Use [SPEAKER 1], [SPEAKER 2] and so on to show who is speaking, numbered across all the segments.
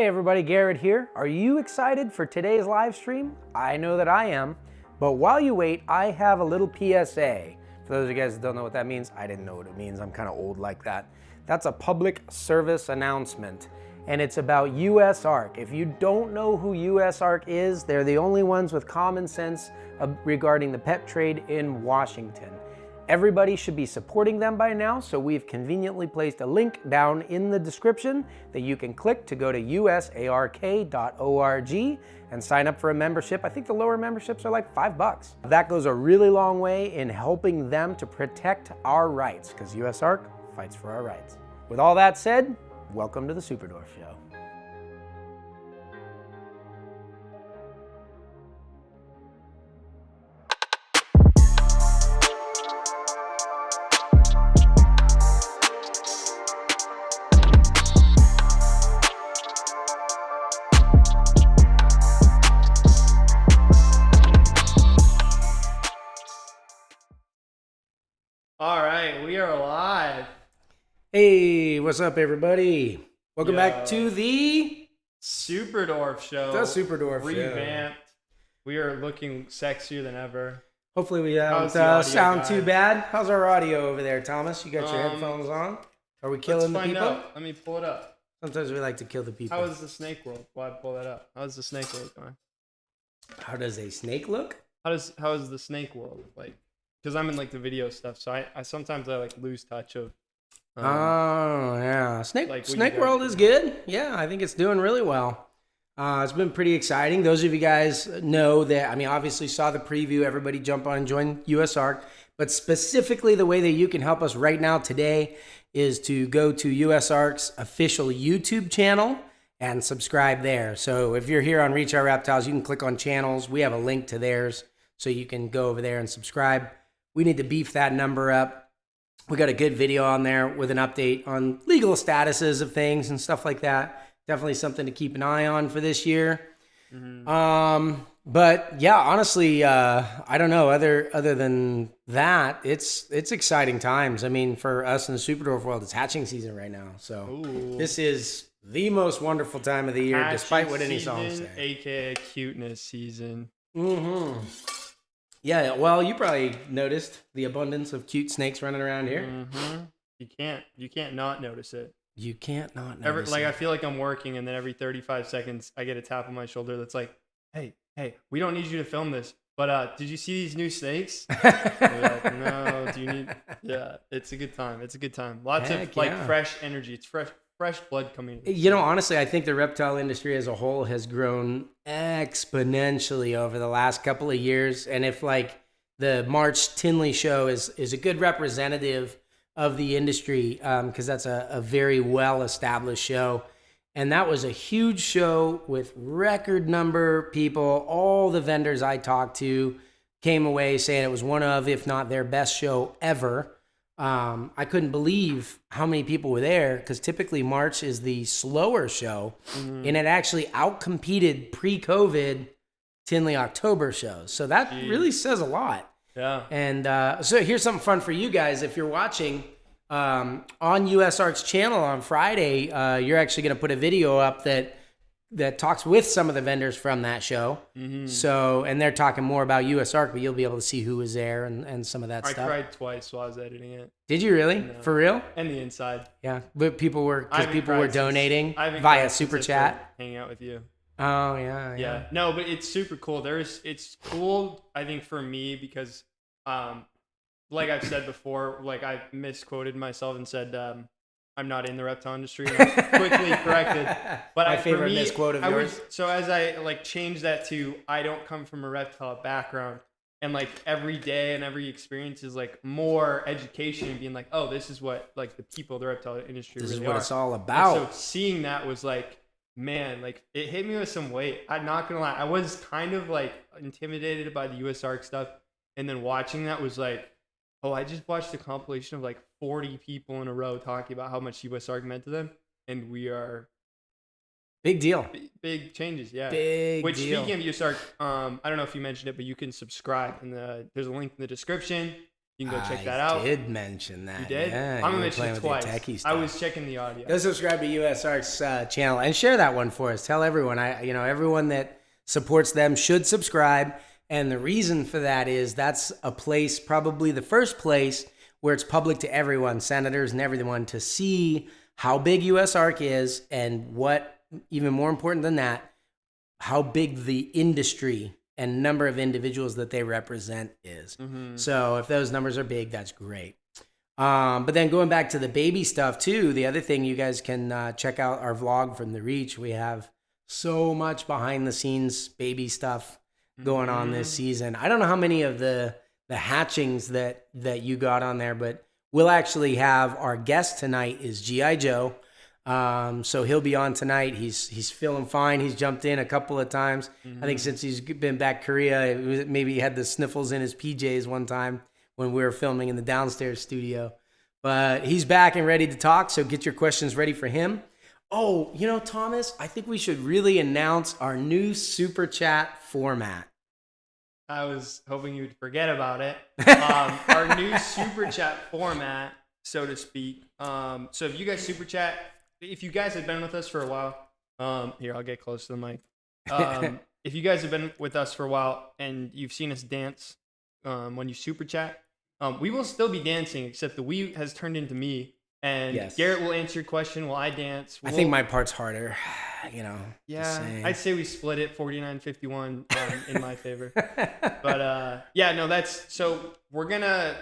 [SPEAKER 1] Hey everybody, Garrett here. Are you excited for today's live stream? I know that I am. But while you wait, I have a little PSA. For those of you guys that don't know what that means, I didn't know what it means. I'm kind of old like that. That's a public service announcement, and it's about USARK. If you don't know who USARK is, they're the only ones with common sense regarding the pet trade in Washington. Everybody should be supporting them by now, so we've conveniently placed a link down in the description that you can click to go to USARK.org and sign up for a membership. I think the lower memberships are like $5. That goes a really long way in helping them to protect our rights, because USARK fights for our rights. With all that said, welcome to the Superdwarf Show.
[SPEAKER 2] All right, we are live.
[SPEAKER 1] Hey, what's up, everybody? Welcome back to the
[SPEAKER 2] Superdwarf show.
[SPEAKER 1] The Superdwarf
[SPEAKER 2] revamped. We are looking sexier than ever.
[SPEAKER 1] Hopefully we don't sound too bad. How's our audio over there, Thomas? You got your headphones on? Are we killing the people?
[SPEAKER 2] Let me pull it up.
[SPEAKER 1] Sometimes we like to kill the people.
[SPEAKER 2] How is the snake world? Why pull that up? How is the snake world going?
[SPEAKER 1] How does a snake look?
[SPEAKER 2] How is the snake world like? Because I'm in like the video stuff, so I sometimes like lose touch of.
[SPEAKER 1] Oh yeah, Snake World is good. Yeah, I think it's doing really well. It's been pretty exciting. Those of you guys know that. I mean, obviously saw the preview. Everybody jump on and join USARK. But specifically, the way that you can help us right now today is to go to USARK's official YouTube channel and subscribe there. So if you're here on Reach Out Reptiles, you can click on channels. We have a link to theirs, so you can go over there and subscribe. We need to beef that number up. We got a good video on there with an update on legal statuses of things and stuff like that. Definitely something to keep an eye on for this year. Mm-hmm. But yeah, honestly, I don't know. Other than that, it's exciting times. I mean, for us in the Superdwarf world, it's hatching season right now. So This is the most wonderful time of the year, despite what any songs say.
[SPEAKER 2] AKA cuteness season.
[SPEAKER 1] Mm-hmm. Yeah, well, you probably noticed the abundance of cute snakes running around here.
[SPEAKER 2] Mm-hmm. You can't not notice it.
[SPEAKER 1] You can't not notice it.
[SPEAKER 2] I feel like I'm working, and then every 35 seconds, I get a tap on my shoulder that's like, hey, we don't need you to film this, but did you see these new snakes? Like, no, do you need... Yeah, it's a good time. It's a good time. Lots of fresh energy. It's fresh blood coming in.
[SPEAKER 1] You know, honestly, I think the reptile industry as a whole has grown exponentially over the last couple of years. And if like the March Tinley show is a good representative of the industry, because that's a very well-established show. And that was a huge show with record number people. All the vendors I talked to came away saying it was one of, if not their best show ever. I couldn't believe how many people were there, because typically March is the slower show, and it actually outcompeted pre-COVID Tinley October shows. So that really says a lot.
[SPEAKER 2] Yeah. And
[SPEAKER 1] so here's something fun for you guys. If you're watching on USARK's channel on Friday, you're actually going to put a video up that talks with some of the vendors from that show. Mm-hmm. So, and they're talking more about USARK, but you'll be able to see who was there and some of that stuff.
[SPEAKER 2] I cried twice while I was editing it.
[SPEAKER 1] Did you really? No. For real?
[SPEAKER 2] And the inside.
[SPEAKER 1] Yeah, but people were donating via Super Chat.
[SPEAKER 2] Hanging out with you.
[SPEAKER 1] Oh, yeah.
[SPEAKER 2] Yeah. No, but it's super cool. It's cool, I think, for me, because like I've said before, like I misquoted myself and said, I'm not in the reptile industry, and I was quickly corrected. But
[SPEAKER 1] my favorite misquote of yours.
[SPEAKER 2] So as I like changed that to, I don't come from a reptile background, and like every day and every experience is like more education and being like, oh, this is what like the people of the reptile industry
[SPEAKER 1] this
[SPEAKER 2] really
[SPEAKER 1] is what
[SPEAKER 2] are.
[SPEAKER 1] It's all about.
[SPEAKER 2] And so seeing that was like, man, like it hit me with some weight. I'm not gonna lie, I was kind of like intimidated by the USARK stuff, and then watching that was like, oh, I just watched a compilation of like 40 people in a row talking about how much USARK meant to them, and we are
[SPEAKER 1] big deal.
[SPEAKER 2] Big changes, yeah.
[SPEAKER 1] Big deal.
[SPEAKER 2] Speaking of USARK, I don't know if you mentioned it, but you can subscribe, and there's a link in the description. You can go check that out.
[SPEAKER 1] I did mention that.
[SPEAKER 2] You did?
[SPEAKER 1] Yeah,
[SPEAKER 2] I'm going to mention it twice. I was checking the audio.
[SPEAKER 1] Go subscribe to USARK's channel and share that one for us. Tell everyone. Everyone that supports them should subscribe. And the reason for that is that's a place, probably the first place where it's public to everyone, senators and everyone, to see how big USARK is and what, even more important than that, how big the industry and number of individuals that they represent is. Mm-hmm. So if those numbers are big, that's great. But then going back to the baby stuff too, the other thing you guys can check out our vlog from the Reach. We have so much behind the scenes baby stuff going on this season. I don't know how many of the hatchings that you got on there, but we'll actually have our guest tonight is G.I. Joe. So he'll be on tonight. He's feeling fine. He's jumped in a couple of times. I think since he's been back Korea, maybe he had the sniffles in his PJs one time when we were filming in the downstairs studio. But he's back and ready to talk, so get your questions ready for him. Oh, Thomas, I think we should really announce our new Super Chat format.
[SPEAKER 2] I was hoping you'd forget about it. Our new Super Chat format, so to speak. So if you guys Super Chat, if you guys have been with us for a while, here, I'll get close to the mic. If you guys have been with us for a while and you've seen us dance when you Super Chat, we will still be dancing, except the we has turned into me. And yes. Garrett will answer your question while I dance.
[SPEAKER 1] I think my part's harder,
[SPEAKER 2] Yeah, I'd say we split it 49-51 in my favor. But so we're gonna.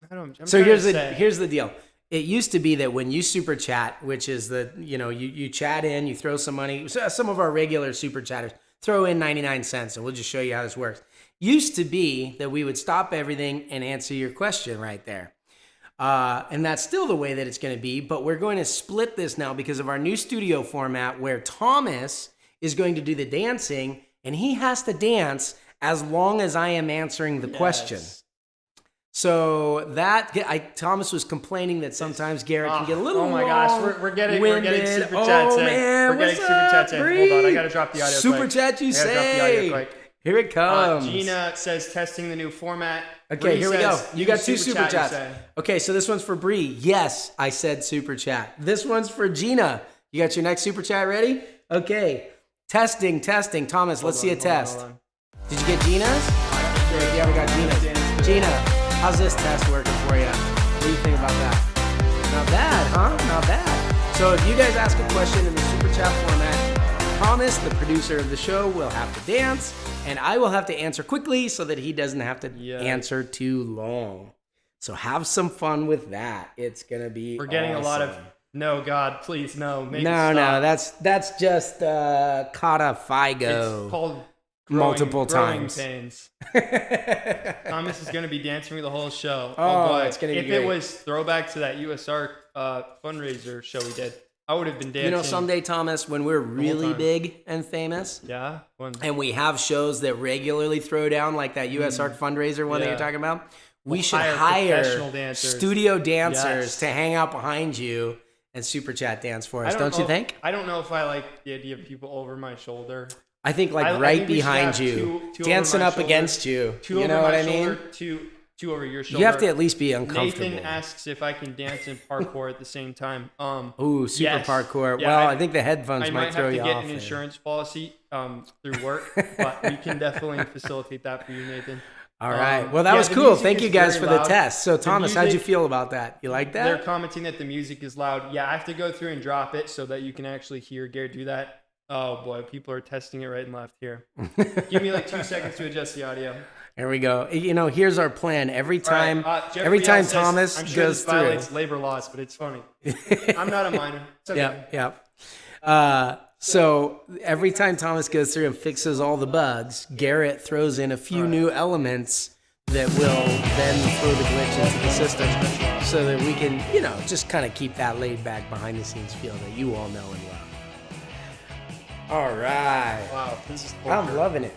[SPEAKER 1] Here's the deal. It used to be that when you Super Chat, which is you chat in, you throw some money. Some of our regular Super Chatters throw in 99 cents, and we'll just show you how this works. Used to be that we would stop everything and answer your question right there. And that's still the way that it's going to be, but we're going to split this now because of our new studio format where Thomas is going to do the dancing, and he has to dance as long as I am answering the question. So Thomas was complaining that sometimes Garrett can get a little.
[SPEAKER 2] Oh my gosh, we're getting super chats in.
[SPEAKER 1] Man,
[SPEAKER 2] we're getting super chats in. Hold on, I gotta drop the audio.
[SPEAKER 1] Super chat, you say? Here it comes.
[SPEAKER 2] Gina says testing the new format.
[SPEAKER 1] Okay,
[SPEAKER 2] Bree
[SPEAKER 1] here we go. You got two super
[SPEAKER 2] chat,
[SPEAKER 1] chats. Okay, so this one's for Bree. Yes, I said super chat. This one's for Gina. You got your next super chat ready? Okay. Testing. Thomas, let's see a test. Did you get Gina's? Yeah, we got Gina's. Gina, how's this test working for you? What do you think about that? Not bad, huh? Not bad. So if you guys ask a question in the super chat format, Thomas, the producer of the show, will have to dance, and I will have to answer quickly so that he doesn't have to answer too long. So have some fun with that. It's gonna be.
[SPEAKER 2] We're getting a lot of no, God, please no.
[SPEAKER 1] No. That's just Kata Figo.
[SPEAKER 2] It's called
[SPEAKER 1] multiple
[SPEAKER 2] growing
[SPEAKER 1] times.
[SPEAKER 2] Pains. Thomas is gonna be dancing me the whole show.
[SPEAKER 1] Oh
[SPEAKER 2] boy,
[SPEAKER 1] it's gonna be
[SPEAKER 2] if
[SPEAKER 1] great.
[SPEAKER 2] It was throwback to that USARK fundraiser show we did. I would have been dancing.
[SPEAKER 1] Someday, Thomas, when we're really big and famous, and we have shows that regularly throw down, like that USARK fundraiser one that you're talking about, we should hire studio dancers to hang out behind you and super chat dance for us. Don't you think?
[SPEAKER 2] I don't know if I like the idea of people over my shoulder.
[SPEAKER 1] I think right behind you, dancing up against you.
[SPEAKER 2] You know what I mean? Two over your shoulder.
[SPEAKER 1] You have to at least be uncomfortable.
[SPEAKER 2] Nathan asks if I can dance and parkour at the same time.
[SPEAKER 1] Super parkour. Yeah, well, I think the headphones might throw you off.
[SPEAKER 2] I might have to get an insurance policy through work, but we can definitely facilitate that for you, Nathan.
[SPEAKER 1] All right. Well, that was cool. Thank you guys for the test. So, Thomas, how'd you feel about that? You like that?
[SPEAKER 2] They're commenting that the music is loud. Yeah, I have to go through and drop it so that you can actually hear Garrett do that. Oh, boy. People are testing it right and left here. Give me like 2 seconds to adjust the audio.
[SPEAKER 1] There we go. Here's our plan. Every time Thomas
[SPEAKER 2] I'm sure
[SPEAKER 1] goes
[SPEAKER 2] this violates labor laws, but it's funny. I'm not a minor. It's okay.
[SPEAKER 1] Yep. So every time Thomas goes through and fixes all the bugs, Garrett throws in a few new elements that will then throw the glitch into the system so that we can, just kind of keep that laid back behind the scenes feel that you all know and love. All right.
[SPEAKER 2] Wow, this is torture.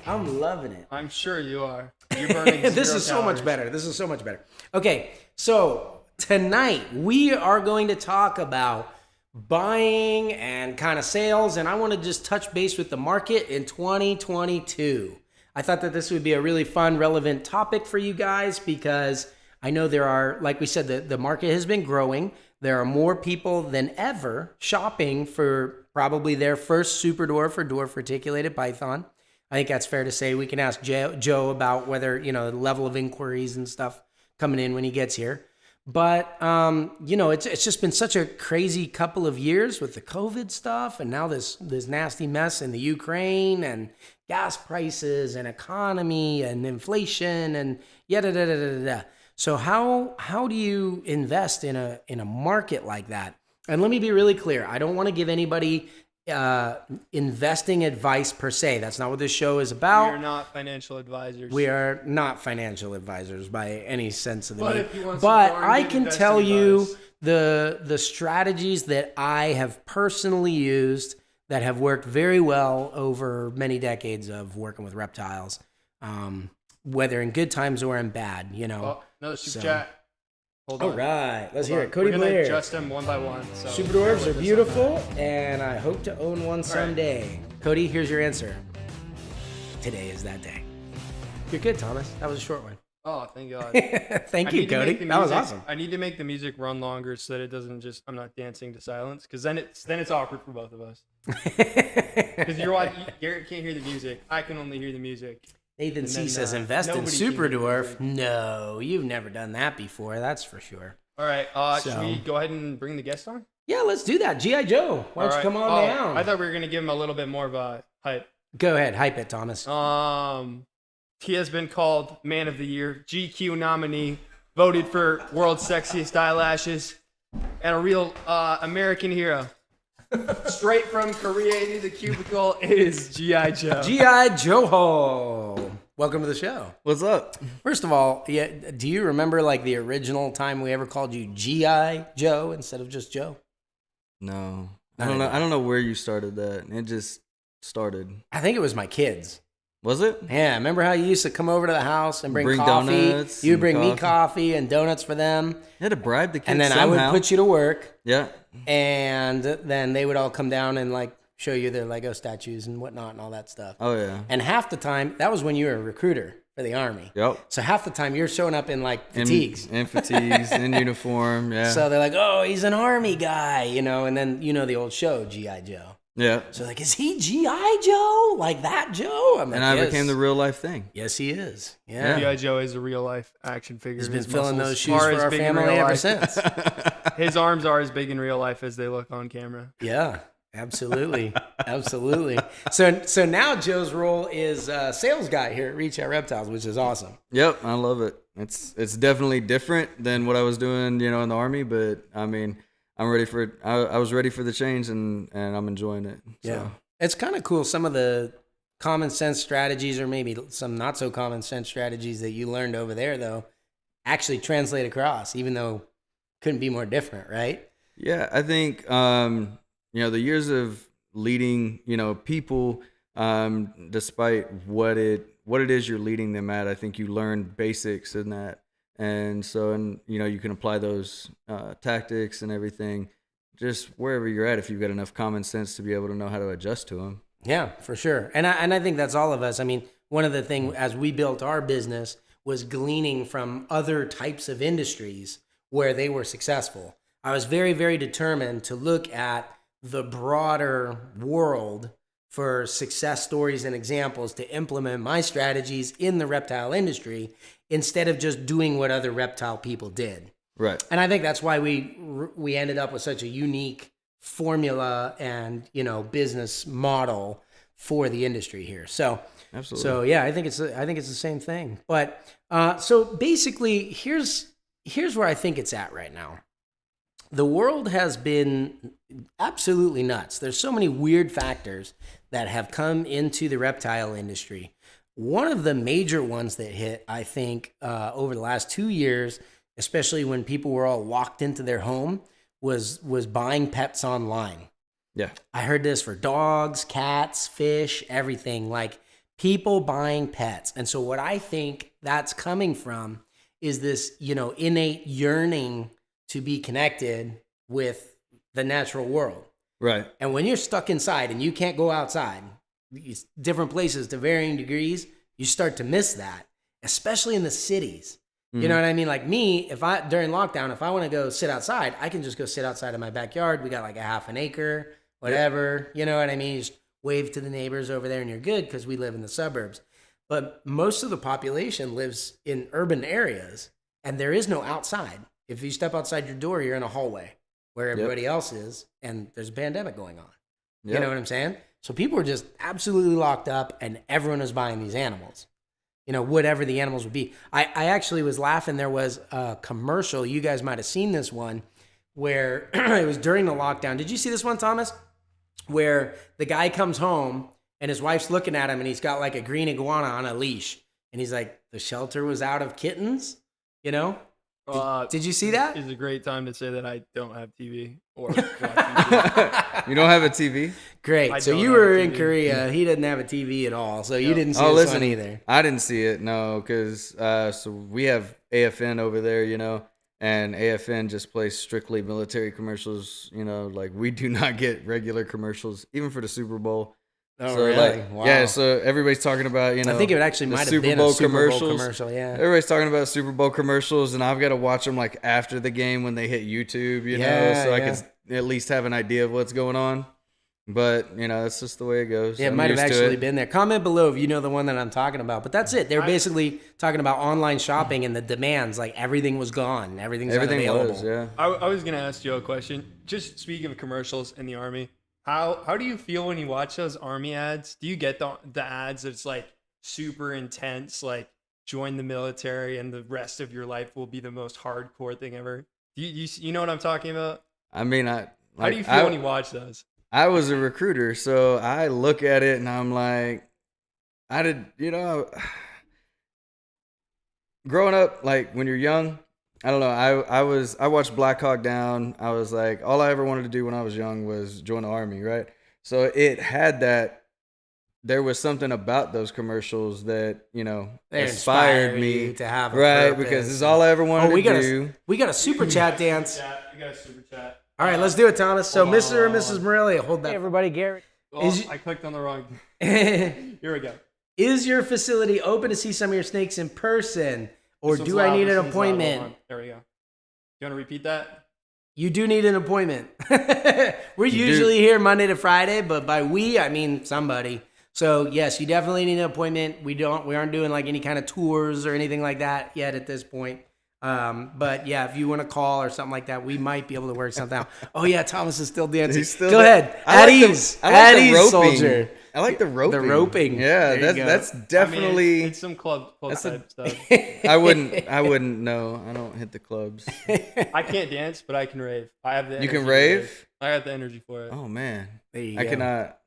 [SPEAKER 1] I'm loving it.
[SPEAKER 2] I'm sure you are. You're burning
[SPEAKER 1] This is so much better. Okay, so tonight we are going to talk about buying and kind of sales, and I want to just touch base with the market in 2022. I thought that this would be a really fun, relevant topic for you guys because I know there are, like we said, the market has been growing. There are more people than ever shopping for probably their first Superdwarf or Dwarf reticulated python. I think that's fair to say. We can ask Joe about whether, the level of inquiries and stuff coming in when he gets here. But, it's just been such a crazy couple of years with the COVID stuff and now this nasty mess in the Ukraine and gas prices and economy and inflation and yada. So how do you invest in a market like that? And let me be really clear. I don't want to give anybody investing advice per se. That's not what this show is about.
[SPEAKER 2] We are not financial advisors.
[SPEAKER 1] We are not financial advisors by any sense of the name.
[SPEAKER 2] But
[SPEAKER 1] I can tell you the strategies that I have personally used that have worked very well over many decades of working with reptiles, whether in good times or in bad.
[SPEAKER 2] Oh, another super chat. Hold on.
[SPEAKER 1] All right, let's hear it. Cody
[SPEAKER 2] We're
[SPEAKER 1] Blair.
[SPEAKER 2] going to adjust them one by one. So
[SPEAKER 1] Superdwarves are beautiful, and I hope to own one someday. Right. Cody, here's your answer. Today is that day. You're good, Thomas. That was a short one.
[SPEAKER 2] Oh, thank God.
[SPEAKER 1] Thank you, Cody. That was awesome.
[SPEAKER 2] I need to make the music run longer so that it doesn't just, I'm not dancing to silence, because then it's awkward for both of us. Because Garrett can't hear the music. I can only hear the music.
[SPEAKER 1] Nathan C says, invest in Superdwarf. No, you've never done that before. That's for sure.
[SPEAKER 2] All right. Should we go ahead and bring the guest on?
[SPEAKER 1] Yeah, let's do that. G.I. Joe, why don't you come on down?
[SPEAKER 2] I thought we were going to give him a little bit more of a hype.
[SPEAKER 1] Go ahead. Hype it, Thomas.
[SPEAKER 2] He has been called Man of the Year, GQ nominee, voted for World's Sexiest Eyelashes, and a real American hero. Straight from Korea into the cubicle is G.I. Joe.
[SPEAKER 1] G.I. Joe. Welcome to the show.
[SPEAKER 3] What's up?
[SPEAKER 1] First of all, do you remember like the original time we ever called you G.I. Joe instead of just Joe?
[SPEAKER 3] No. I don't know where you started that. It just started.
[SPEAKER 1] I think it was my kids.
[SPEAKER 3] Was it?
[SPEAKER 1] Yeah. Remember how you used to come over to the house and bring coffee?
[SPEAKER 3] Donuts.
[SPEAKER 1] You bring me coffee and donuts for them.
[SPEAKER 3] You had to bribe the kids
[SPEAKER 1] and then
[SPEAKER 3] somehow.
[SPEAKER 1] I would put you to work.
[SPEAKER 3] Yeah.
[SPEAKER 1] And then they would all come down and like show you their Lego statues and whatnot and all that stuff.
[SPEAKER 3] Oh, yeah.
[SPEAKER 1] And half the time, that was when you were a recruiter for the Army.
[SPEAKER 3] Yep.
[SPEAKER 1] So half the time you're showing up in like fatigues.
[SPEAKER 3] In fatigues, in uniform, yeah.
[SPEAKER 1] So they're like, oh, he's an Army guy, and then the old show, G.I. Joe.
[SPEAKER 3] Yeah.
[SPEAKER 1] So like, is he G.I. Joe? Like that Joe? I'm like,
[SPEAKER 3] I became the real life thing.
[SPEAKER 1] Yes, he is. Yeah.
[SPEAKER 2] G.I. Joe is a real life action figure.
[SPEAKER 1] He's been filling those shoes for our family ever since.
[SPEAKER 2] His arms are as big in real life as they look on camera.
[SPEAKER 1] Yeah, absolutely. Absolutely. So now Joe's role is sales guy here at Out Reptiles, which is awesome.
[SPEAKER 3] Yep, I love it. It's definitely different than what I was doing, in the Army, but I mean, I'm ready for it. I was ready for the change and I'm enjoying it. So.
[SPEAKER 1] Yeah. It's kind of cool. Some of the common sense strategies, or maybe some not so common sense strategies that you learned over there, though, actually translate across, even though couldn't be more different, right?
[SPEAKER 3] Yeah, I think, the years of leading, people, despite what it is you're leading them at, I think you learn basics in that. And so, you can apply those tactics and everything just wherever you're at if you've got enough common sense to be able to know how to adjust to them.
[SPEAKER 1] Yeah, for sure. And I think that's all of us. I mean, one of the things as we built our business was gleaning from other types of industries where they were successful. I was very, very determined to look at the broader world for success stories and examples to implement my strategies in the reptile industry instead of just doing what other reptile people did.
[SPEAKER 3] Right.
[SPEAKER 1] And I think that's why we ended up with such a unique formula and, business model for the industry here. So,
[SPEAKER 3] absolutely.
[SPEAKER 1] So yeah, I think it's the same thing. But so basically here's where I think it's at right now. The world has been absolutely nuts. There's so many weird factors that have come into the reptile industry. One of the major ones that hit, I think, over the last 2 years, especially when people were all locked into their home, was buying pets online.
[SPEAKER 3] Yeah.
[SPEAKER 1] I heard this for dogs, cats, fish, everything, like people buying pets. And so what I think that's coming from is this, innate yearning to be connected with the natural world.
[SPEAKER 3] Right.
[SPEAKER 1] And when you're stuck inside and you can't go outside, different places to varying degrees, you start to miss that, especially in the cities. You know what I mean? Like me, during lockdown, if I want to go sit outside, I can just go sit outside in my backyard. We got like a half an acre, whatever. You know what I mean? You just wave to the neighbors over there and you're good because we live in the suburbs. But most of the population lives in urban areas and there is no outside. If you step outside your door, you're in a hallway where everybody else is and there's a pandemic going on. You know what I'm saying? So people were just absolutely locked up and everyone was buying these animals. You know, whatever the animals would be. I actually was laughing. There was a commercial. You guys might have seen this one where it was during the lockdown. Did you see this one, Thomas? Where the guy comes home and his wife's looking at him and he's got like a green iguana on a leash. And he's like, the shelter was out of kittens, you know? Did you see that?
[SPEAKER 2] It's a great time to say that I don't have TV or watch TV.
[SPEAKER 3] You don't have a TV?
[SPEAKER 1] Great. So you were in Korea. He didn't have a TV at all. So you didn't see this one either.
[SPEAKER 3] I didn't see it, no, because so we have AFN over there, you know, and AFN just plays strictly military commercials, you know, like we do not get regular commercials, even for the Super Bowl.
[SPEAKER 1] Oh,
[SPEAKER 3] so
[SPEAKER 1] really? Wow.
[SPEAKER 3] Yeah, so everybody's talking about, you know,
[SPEAKER 1] I think it actually might have been a Super Bowl commercial, yeah.
[SPEAKER 3] Everybody's talking about Super Bowl commercials, and I've got to watch them like after the game when they hit YouTube, you know, so I can at least have an idea of what's going on. But, you know, that's just the way it goes.
[SPEAKER 1] Yeah, it might have actually been there. Comment below if you know the one that I'm talking about. But that's it. They're basically talking about online shopping and the demands. Like, everything was gone. Everything unavailable.
[SPEAKER 3] Was, yeah.
[SPEAKER 2] I was going to ask you a question. Just speaking of commercials in the Army, how do you feel when you watch those Army ads? Do you get the ads that's like super intense, like join the military and the rest of your life will be the most hardcore thing ever? You know what I'm talking about?
[SPEAKER 3] I mean,
[SPEAKER 2] how do you feel when you watch those?
[SPEAKER 3] I was a recruiter, so I look at it and I'm like, growing up, like when you're young, I don't know. I watched Black Hawk Down. I was like, all I ever wanted to do when I was young was join the Army, right? So it had that. There was something about those commercials that, you know, inspired me
[SPEAKER 1] to have a
[SPEAKER 3] right
[SPEAKER 1] purpose.
[SPEAKER 3] because this is all I ever wanted to do.
[SPEAKER 1] We got a super chat dance.
[SPEAKER 2] We got a super chat.
[SPEAKER 1] All right, let's do it, Thomas. So, Mr. and Mrs. Morelia, hold that. Hey, everybody, Garrett.
[SPEAKER 2] I clicked on the wrong. Here we go.
[SPEAKER 1] Is your facility open to see some of your snakes in person? Or do I need an appointment?
[SPEAKER 2] There we go. You want to repeat that?
[SPEAKER 1] You do need an appointment. We're usually here Monday to Friday, but by we, I mean somebody. So yes, you definitely need an appointment. We aren't doing like any kind of tours or anything like that yet at this point. But yeah, if you want to call or something like that, we might be able to work something out. Oh yeah, Thomas is still dancing. Go ahead. At ease, soldier.
[SPEAKER 3] I like the roping.
[SPEAKER 1] The roping.
[SPEAKER 3] Yeah, that's definitely.
[SPEAKER 2] I mean, it's some club type stuff.
[SPEAKER 3] I wouldn't know. I don't hit the clubs.
[SPEAKER 2] I can't dance, but I can rave. I have the.
[SPEAKER 3] You can rave?
[SPEAKER 2] I got the energy for it.
[SPEAKER 3] Oh man,
[SPEAKER 1] there you
[SPEAKER 3] I
[SPEAKER 1] go.
[SPEAKER 3] cannot.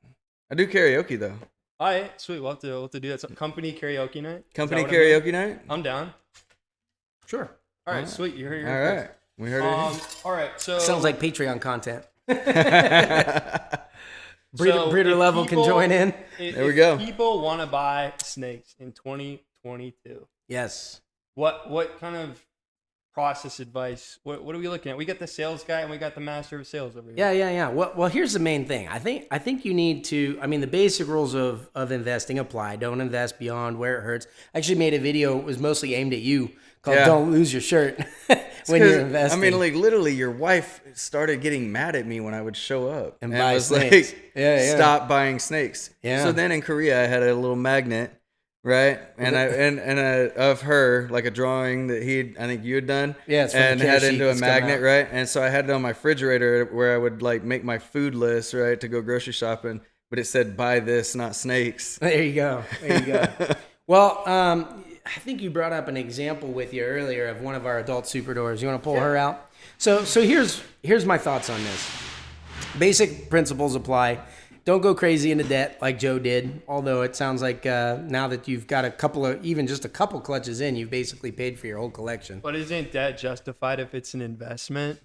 [SPEAKER 3] I do karaoke though.
[SPEAKER 2] All right, sweet. We'll have to do that. So, company karaoke night.
[SPEAKER 3] Company karaoke night.
[SPEAKER 2] I'm down.
[SPEAKER 1] Sure.
[SPEAKER 2] All right, sweet. You heard it.
[SPEAKER 3] All right, we heard it.
[SPEAKER 2] All right, so
[SPEAKER 1] sounds like Patreon content. Breeder level can join in.
[SPEAKER 3] There we go.
[SPEAKER 2] People want to buy snakes in 2022.
[SPEAKER 1] Yes.
[SPEAKER 2] What kind of process advice? What are we looking at? We got the sales guy and we got the master of sales over here.
[SPEAKER 1] Yeah. Well, here's the main thing. I think you need to. I mean, the basic rules of investing apply. Don't invest beyond where it hurts. I actually made a video. It was mostly aimed at you. Called "Don't Lose Your Shirt" when you're investing.
[SPEAKER 3] I mean, like literally, your wife started getting mad at me when I would show up
[SPEAKER 1] and buy
[SPEAKER 3] was
[SPEAKER 1] snakes.
[SPEAKER 3] Like, stop buying snakes.
[SPEAKER 1] Yeah.
[SPEAKER 3] So then in Korea, I had a little magnet, right? And of her, like a drawing that I think you had done.
[SPEAKER 1] Yeah, it's from
[SPEAKER 3] and
[SPEAKER 1] the
[SPEAKER 3] had
[SPEAKER 1] sheet
[SPEAKER 3] into a magnet, right? And so I had it on my refrigerator where I would like make my food list, right, to go grocery shopping. But it said, "Buy this, not snakes."
[SPEAKER 1] There you go. Well, I think you brought up an example with you earlier of one of our adult Superdwarves. You want to pull her out? So here's my thoughts on this. Basic principles apply. Don't go crazy into debt like Joe did. Although it sounds like now that you've got a couple clutches in, you've basically paid for your whole collection.
[SPEAKER 2] But isn't debt justified if it's an investment?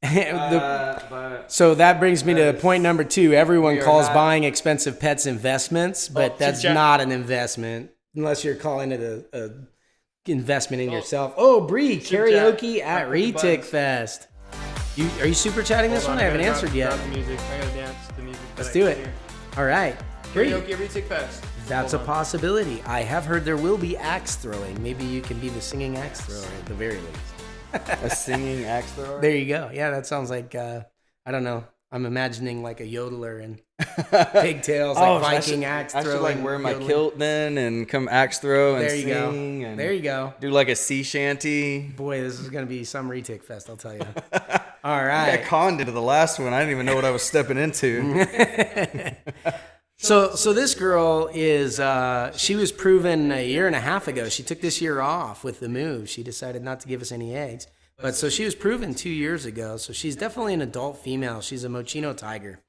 [SPEAKER 1] So that brings me to point number 2. Everyone calls buying expensive pets investments, but that's not an investment. Unless you're calling it a investment in yourself. Oh, Bree, karaoke at Retic Fest. Are you super chatting this one? I haven't answered yet.
[SPEAKER 2] The music. I gotta dance to the music.
[SPEAKER 1] Let's do it. All right.
[SPEAKER 2] Karaoke at Retic Fest.
[SPEAKER 1] That's a possibility. I have heard there will be axe throwing. Maybe you can be the singing axe thrower at the very least.
[SPEAKER 3] A singing axe thrower?
[SPEAKER 1] There you go. Yeah, that sounds like, I don't know. I'm imagining like a yodeler and pigtails, like Viking axe throwing.
[SPEAKER 3] I should like wear my kilt then and come axe throw and sing. And
[SPEAKER 1] there you go.
[SPEAKER 3] Do like a sea shanty.
[SPEAKER 1] Boy, this is going to be some retic fest, I'll tell you. All right.
[SPEAKER 3] I got conned into the last one. I didn't even know what I was stepping into.
[SPEAKER 1] So this girl is, she was proven a year and a half ago. She took this year off with the move. She decided not to give us any eggs. But so she was proven 2 years ago. So she's definitely an adult female. She's a Mochino tiger.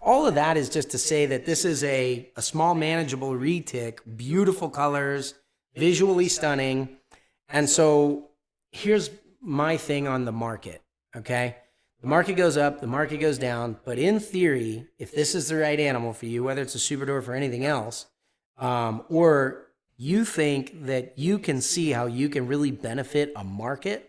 [SPEAKER 1] All of that is just to say that this is a small, manageable retic, beautiful colors, visually stunning. And so here's my thing on the market, okay? The market goes up, the market goes down. But in theory, if this is the right animal for you, whether it's a Superdwarf or anything else, or you think that you can see how you can really benefit a market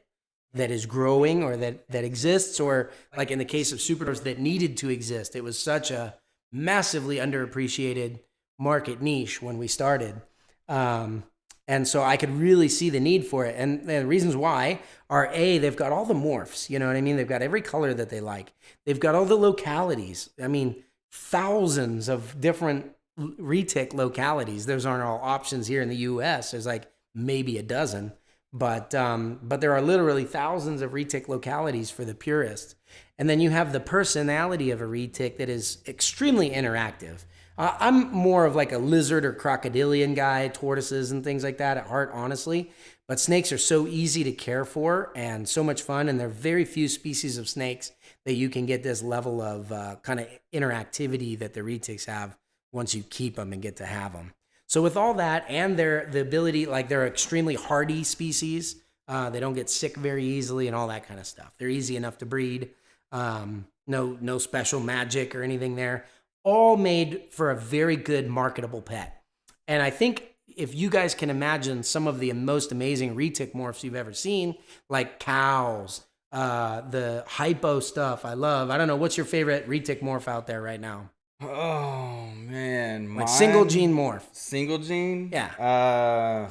[SPEAKER 1] that is growing or that exists, or like in the case of Superdwarves that needed to exist. It was such a massively underappreciated market niche when we started. And so I could really see the need for it. And the reasons why are they've got all the morphs, you know what I mean? They've got every color that they like. They've got all the localities. I mean, thousands of different retic localities. Those aren't all options here in the US. There's like maybe a dozen. But there are literally thousands of retic localities for the purists. And then you have the personality of a retic that is extremely interactive. I'm more of like a lizard or crocodilian guy, tortoises and things like that at heart, honestly. But snakes are so easy to care for and so much fun. And there are very few species of snakes that you can get this level of kind of interactivity that the retics have once you keep them and get to have them. So with all that and the ability, like they're extremely hardy species. They don't get sick very easily and all that kind of stuff. They're easy enough to breed. No special magic or anything there. All made for a very good marketable pet. And I think if you guys can imagine some of the most amazing retic morphs you've ever seen, like cows, the hypo stuff I love. I don't know, what's your favorite retic morph out there right now?
[SPEAKER 3] Oh man,
[SPEAKER 1] like single gene morph.
[SPEAKER 3] Single gene?
[SPEAKER 1] Yeah.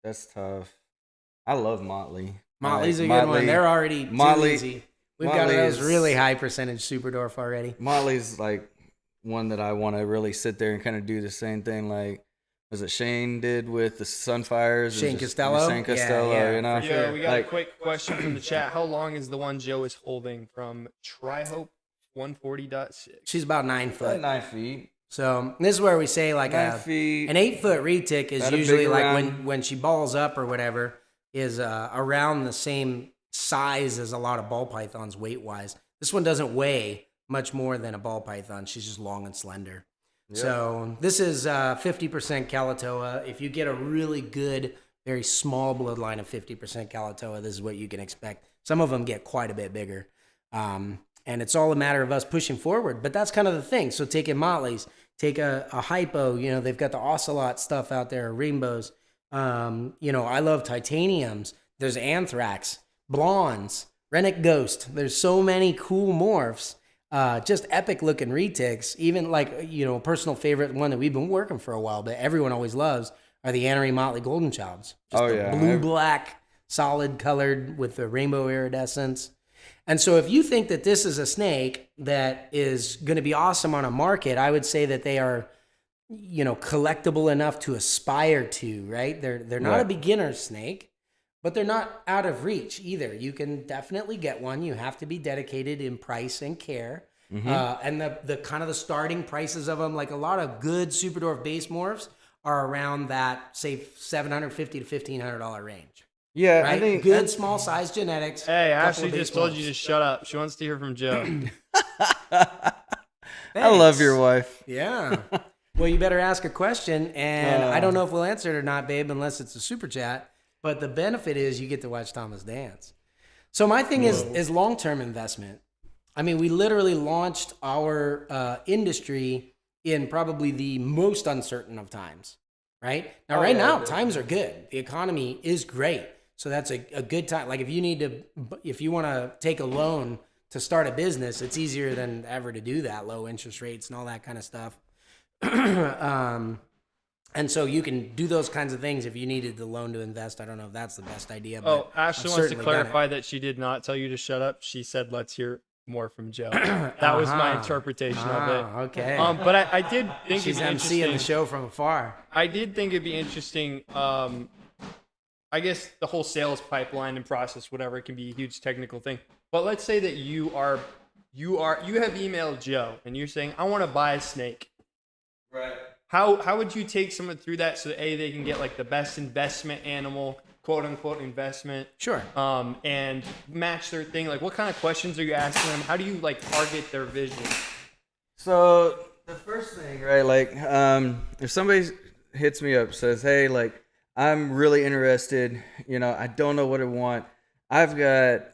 [SPEAKER 3] That's tough. I love Motley.
[SPEAKER 1] Motley's a good one. They're already too easy. We've got those really high percentage Superdwarf already.
[SPEAKER 3] Motley's like one that I want to really sit there and kind of do the same thing like was it Shane did with the Sunfires?
[SPEAKER 1] Shane Costello?
[SPEAKER 3] Shane Costello,
[SPEAKER 1] yeah,
[SPEAKER 3] you know?
[SPEAKER 2] Yeah, we got a quick question from the chat. How long is the one Joe is holding from Tri-Hope 140.6?
[SPEAKER 1] She's about 9 foot.
[SPEAKER 3] 9 feet.
[SPEAKER 1] So this is where we say like
[SPEAKER 3] 9 feet.
[SPEAKER 1] An 8 foot retic is usually like when she balls up or whatever is around the same size as a lot of ball pythons weight wise. This one doesn't weigh much more than a ball python. She's just long and slender. Yep. So this is 50% Calatoa. If you get a really good, very small bloodline of 50% Calatoa, this is what you can expect. Some of them get quite a bit bigger. And it's all a matter of us pushing forward. But that's kind of the thing. So taking Motley's, take a hypo, you know, they've got the ocelot stuff out there, rainbows. You know, I love titaniums. There's anthrax, blondes, Rennick Ghost. There's so many cool morphs. Just epic looking retics. Even like, you know, personal favorite one that we've been working for a while, but everyone always loves are the Annery Motley Golden Childs. Just blue-black, solid colored with the rainbow iridescence. And so if you think that this is a snake that is going to be awesome on a market, I would say that they are, you know, collectible enough to aspire to, right? They're not a beginner snake, but they're not out of reach either. You can definitely get one. You have to be dedicated in price and care. Mm-hmm. And the kind of the starting prices of them, like a lot of good Superdwarf base morphs are around that, say, $750 to $1,500 range.
[SPEAKER 3] Yeah,
[SPEAKER 1] right?
[SPEAKER 3] I think
[SPEAKER 1] good small size genetics.
[SPEAKER 2] Hey, Ashley just told you to shut up. She wants to hear from Joe.
[SPEAKER 3] I love your wife.
[SPEAKER 1] Yeah. Well, you better ask a question, and I don't know if we'll answer it or not, babe, unless it's a super chat. But the benefit is you get to watch Thomas dance. So my thing is long-term investment. I mean, we literally launched our industry in probably the most uncertain of times, right? Now, now, times are good. The economy is great. So that's a good time. Like if you want to take a loan to start a business, it's easier than ever to do that. Low interest rates and all that kind of stuff. And so you can do those kinds of things if you needed the loan to invest. I don't know if that's the best idea. But
[SPEAKER 2] Oh, Ashley
[SPEAKER 1] I've
[SPEAKER 2] wants to
[SPEAKER 1] certainly
[SPEAKER 2] clarify that she did not tell you to shut up. She said, let's hear more from Joe. That was my interpretation of it.
[SPEAKER 1] Okay.
[SPEAKER 2] But I did think
[SPEAKER 1] She's
[SPEAKER 2] it'd be
[SPEAKER 1] emceeing
[SPEAKER 2] interesting.
[SPEAKER 1] the show from afar.
[SPEAKER 2] I did think it'd be interesting. I guess the whole sales pipeline and process, whatever, it can be a huge technical thing. But let's say that you have emailed Joe and you're saying, I want to buy a snake.
[SPEAKER 3] Right.
[SPEAKER 2] How would you take someone through that so that they can get like the best investment animal, quote unquote investment?
[SPEAKER 1] Sure.
[SPEAKER 2] And match their thing. Like, what kind of questions are you asking them? How do you like target their vision?
[SPEAKER 3] So the first thing, right? Like, if somebody hits me up, says, "Hey, like, I'm really interested. I don't know what I want." I've got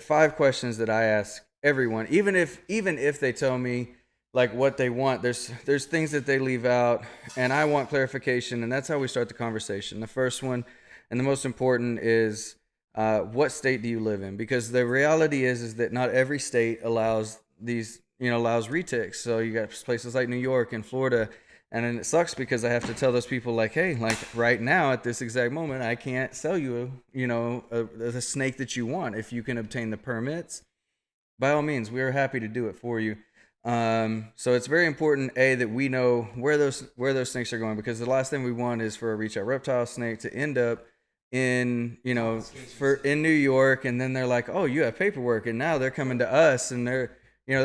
[SPEAKER 3] 5 questions that I ask everyone, even if they tell me like what they want. There's things that they leave out, and I want clarification, and that's how we start the conversation. The first one, and the most important, is what state do you live in? Because the reality is that not every state allows these, allows retics. So you got places like New York and Florida, and then it sucks because I have to tell those people like, hey, like right now at this exact moment, I can't sell you, the snake that you want. If you can obtain the permits, by all means, we are happy to do it for you. So it's very important, that we know where those snakes are going, because the last thing we want is for a Out Reptile snake to end up in, in New York, and then they're like, oh, you have paperwork, and now they're coming to us, and they're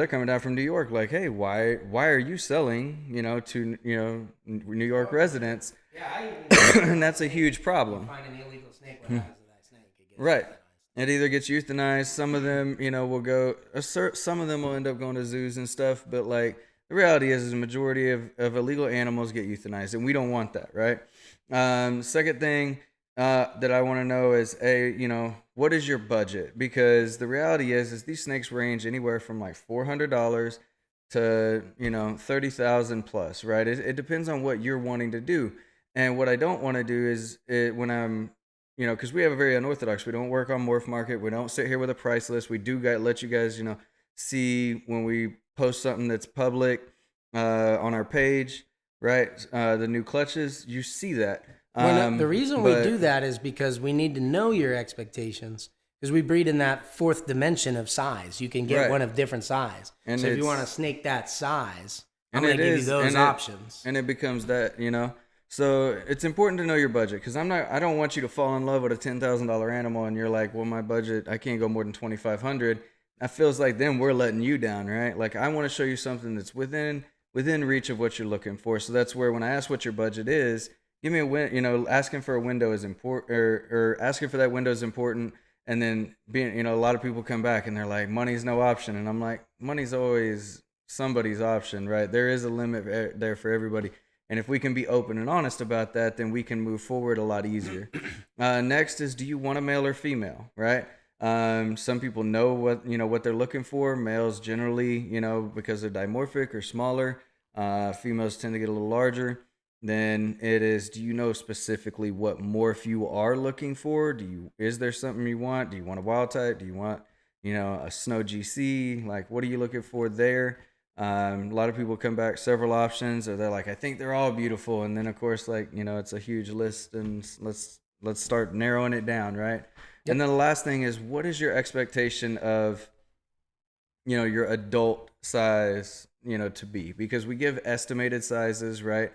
[SPEAKER 3] coming down from New York, like, hey, why are you selling, to, New York residents?
[SPEAKER 1] Yeah,
[SPEAKER 3] and that's a huge problem.
[SPEAKER 1] Find an illegal snake. What happens to that snake? It gets
[SPEAKER 3] Right.
[SPEAKER 1] euthanized.
[SPEAKER 3] It either gets euthanized. Some of them, will go. Some of them will end up going to zoos and stuff. But like the reality is the majority of illegal animals get euthanized, and we don't want that, right? Second thing that I want to know is what is your budget? Because the reality is these snakes range anywhere from like $400 to $30,000 plus, right? It depends on what you're wanting to do. And what I don't want to do is when I'm because we have a very unorthodox. We don't work on Morph Market. We don't sit here with a price list. We do let you guys, see when we post something that's public on our page, right? The new clutches, you see that.
[SPEAKER 1] The reason we do that is because we need to know your expectations, because we breed in that 4th dimension of size. You can get one of different size. And so if you want a snake that size, I'm going to give you those options.
[SPEAKER 3] And it becomes that, So it's important to know your budget, because I don't want you to fall in love with a $10,000 animal and you're like, well, my budget, I can't go more than $2,500. That feels like then we're letting you down, right? Like I want to show you something that's within reach of what you're looking for. So that's where when I ask what your budget is, give me a asking for a window is important, or asking for that window is important. And then being, a lot of people come back and they're like, money's no option. And I'm like, money's always somebody's option, right? There is a limit there for everybody. And if we can be open and honest about that, then we can move forward a lot easier. Next is, do you want a male or female, right? Some people know what they're looking for. Males generally, because they're dimorphic or smaller. Females tend to get a little larger. Then it is, do you know specifically what morph you are looking for? Is there something you want? Do you want a wild type? Do you want, a snow GC? Like, what are you looking for there? A lot of people come back several options, or they're like, I think they're all beautiful. And then of course, like, it's a huge list, and let's start narrowing it down. Right. Yep. And then the last thing is, what is your expectation of, your adult size, to be? Because we give estimated sizes, right?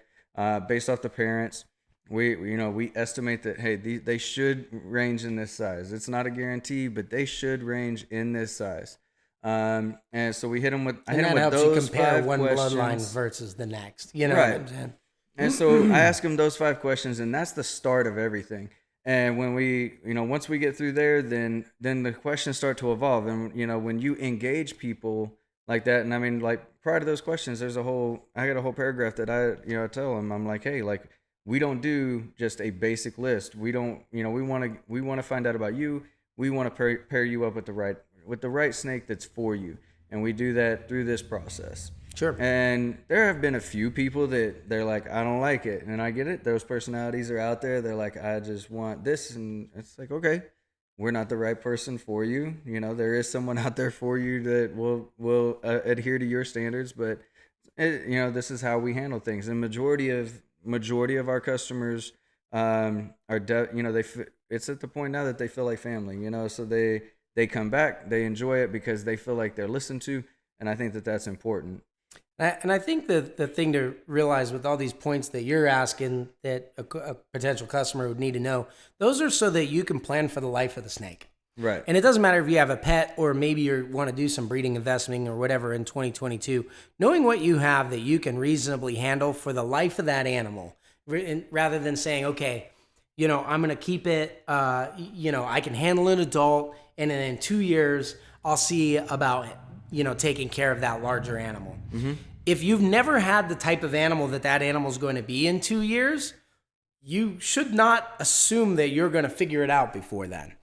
[SPEAKER 3] Based off the parents, we estimate that, hey, they should range in this size. It's not a guarantee, but they should range in this size. And so we hit them with, I hit them with those 5 questions. That helps you compare one bloodline
[SPEAKER 1] versus the next, what I'm saying?
[SPEAKER 3] And so I ask them those 5 questions, and that's the start of everything. And when we, once we get through there, then the questions start to evolve. And, when you engage people like that, and I mean, like prior to those questions, I got a whole paragraph that I tell them, I'm like, hey, like, we don't do just a basic list. We don't, we want to find out about you. We want to pair you up with the right snake that's for you. And we do that through this process.
[SPEAKER 1] Sure.
[SPEAKER 3] And there have been a few people that they're like, I don't like it. And I get it. Those personalities are out there. They're like, I just want this. And it's like, okay, we're not the right person for you. There is someone out there for you that will adhere to your standards. But, this is how we handle things. And majority of majority of our customers it's at the point now that they feel like family, so they come back, they enjoy it because they feel like they're listened to, and I think that that's important.
[SPEAKER 1] And I think the thing to realize with all these points that you're asking that a potential customer would need to know, those are so that you can plan for the life of the snake.
[SPEAKER 3] Right.
[SPEAKER 1] And it doesn't matter if you have a pet or maybe you want to do some breeding investing or whatever in 2022, knowing what you have that you can reasonably handle for the life of that animal, rather than saying, okay, I'm going to keep it, I can handle an adult, and then in 2 years, I'll see about taking care of that larger animal. Mm-hmm. If you've never had the type of animal that animal is going to be in 2 years, you should not assume that you're going to figure it out before then.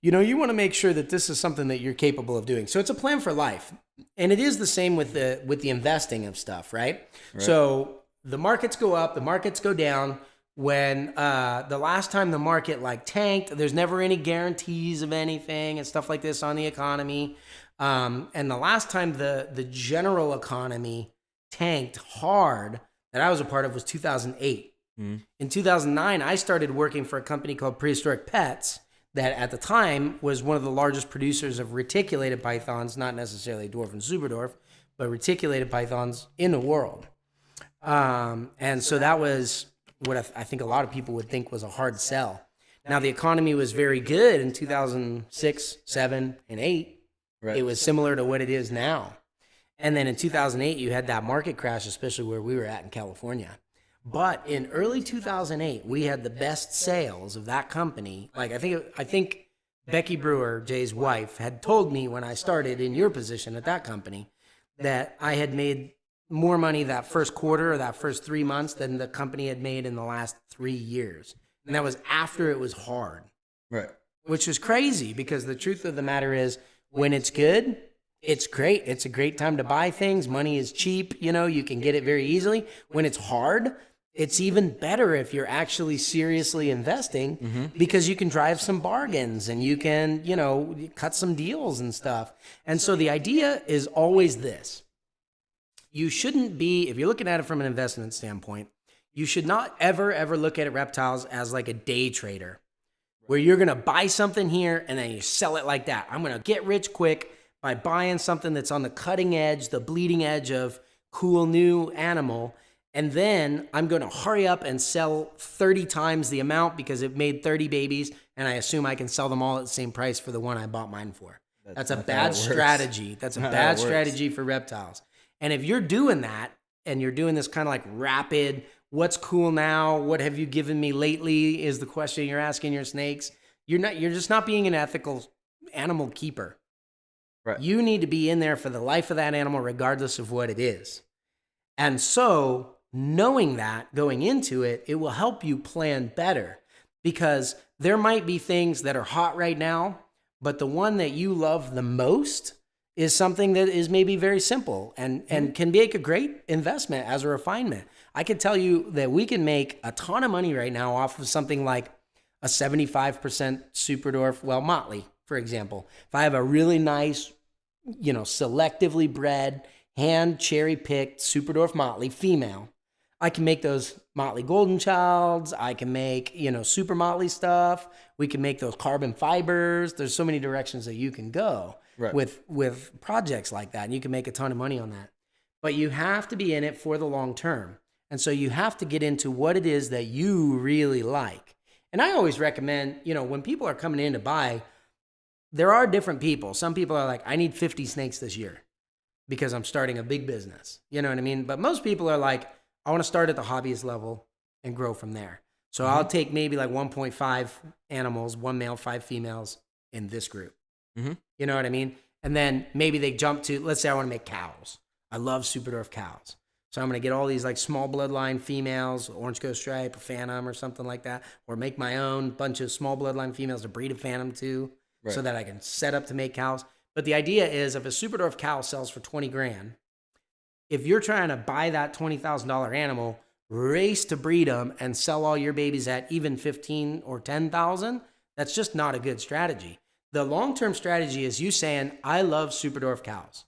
[SPEAKER 1] You want to make sure that this is something that you're capable of doing. So it's a plan for life. And it is the same with the investing of stuff, right? So the markets go up, the markets go down. When the last time the market tanked, there's never any guarantees of anything and stuff like this on the economy. And the last time the general economy tanked hard that I was a part of was 2008. Mm. In 2009, I started working for a company called Prehistoric Pets that at the time was one of the largest producers of reticulated pythons, not necessarily Dwarf and Superdwarf, but reticulated pythons in the world. And so that was what I think a lot of people would think was a hard sell. Now, the economy was very good in 2006, 7, and 8. Right. It was similar to what it is now. And then in 2008, you had that market crash, especially where we were at in California. But in early 2008, we had the best sales of that company. I think Becky Brewer, Jay's wife, had told me when I started in your position at that company that I had made more money that first quarter or that first 3 months than the company had made in the last 3 years. And that was after it was hard. Right. Which is crazy because the truth of the matter is when it's good, it's great. It's a great time to buy things. Money is cheap. You can get it very easily. When it's hard, it's even better if you're actually seriously investing because you can drive some bargains and you can, cut some deals and stuff. And so the idea is always this. You shouldn't be, if you're looking at it from an investment standpoint, you should not ever look at reptiles as like a day trader where you're going to buy something here and then you sell it like that. I'm going to get rich quick by buying something that's on the cutting edge, the bleeding edge of cool new animal. And then I'm going to hurry up and sell 30 times the amount because it made 30 babies. And I assume I can sell them all at the same price for the one I bought mine for. That's a bad strategy. That's a bad strategy for reptiles. And if you're doing that and you're doing this kind of rapid, what's cool now? What have you given me lately is the question you're asking your snakes. You're just not being an ethical animal keeper. Right. You need to be in there for the life of that animal, regardless of what it is. And so knowing that going into it, it will help you plan better because there might be things that are hot right now, but the one that you love the most is something that is maybe very simple and can make a great investment as a refinement. I can tell you that we can make a ton of money right now off of something like a 75% Superdwarf, Motley, for example. If I have a really nice, selectively bred, hand cherry-picked Superdwarf Motley female, I can make those Motley Golden Childs. I can make, Super Motley stuff. We can make those carbon fibers. There's so many directions that you can go. Right. With projects like that, and you can make a ton of money on that. But you have to be in it for the long term. And so you have to get into what it is that you really like. And I always recommend, when people are coming in to buy, there are different people. Some people are like, I need 50 snakes this year because I'm starting a big business. You know what I mean? But most people are like, I want to start at the hobbyist level and grow from there. So I'll take maybe 1.5 animals, 1 male, 5 females in this group. Mm-hmm. You know what I mean? And then maybe they jump to, let's say I want to make cows. I love Superdwarf cows. So I'm going to get all these small bloodline females, Orange Coast Stripe, a Phantom or something like that, or make my own bunch of small bloodline females to breed a Phantom to so that I can set up to make cows. But the idea is if a Superdwarf cow sells for 20 grand, if you're trying to buy that $20,000 animal, race to breed them and sell all your babies at even 15 or 10,000, that's just not a good strategy. The long-term strategy is you saying, I love Superdwarf cows.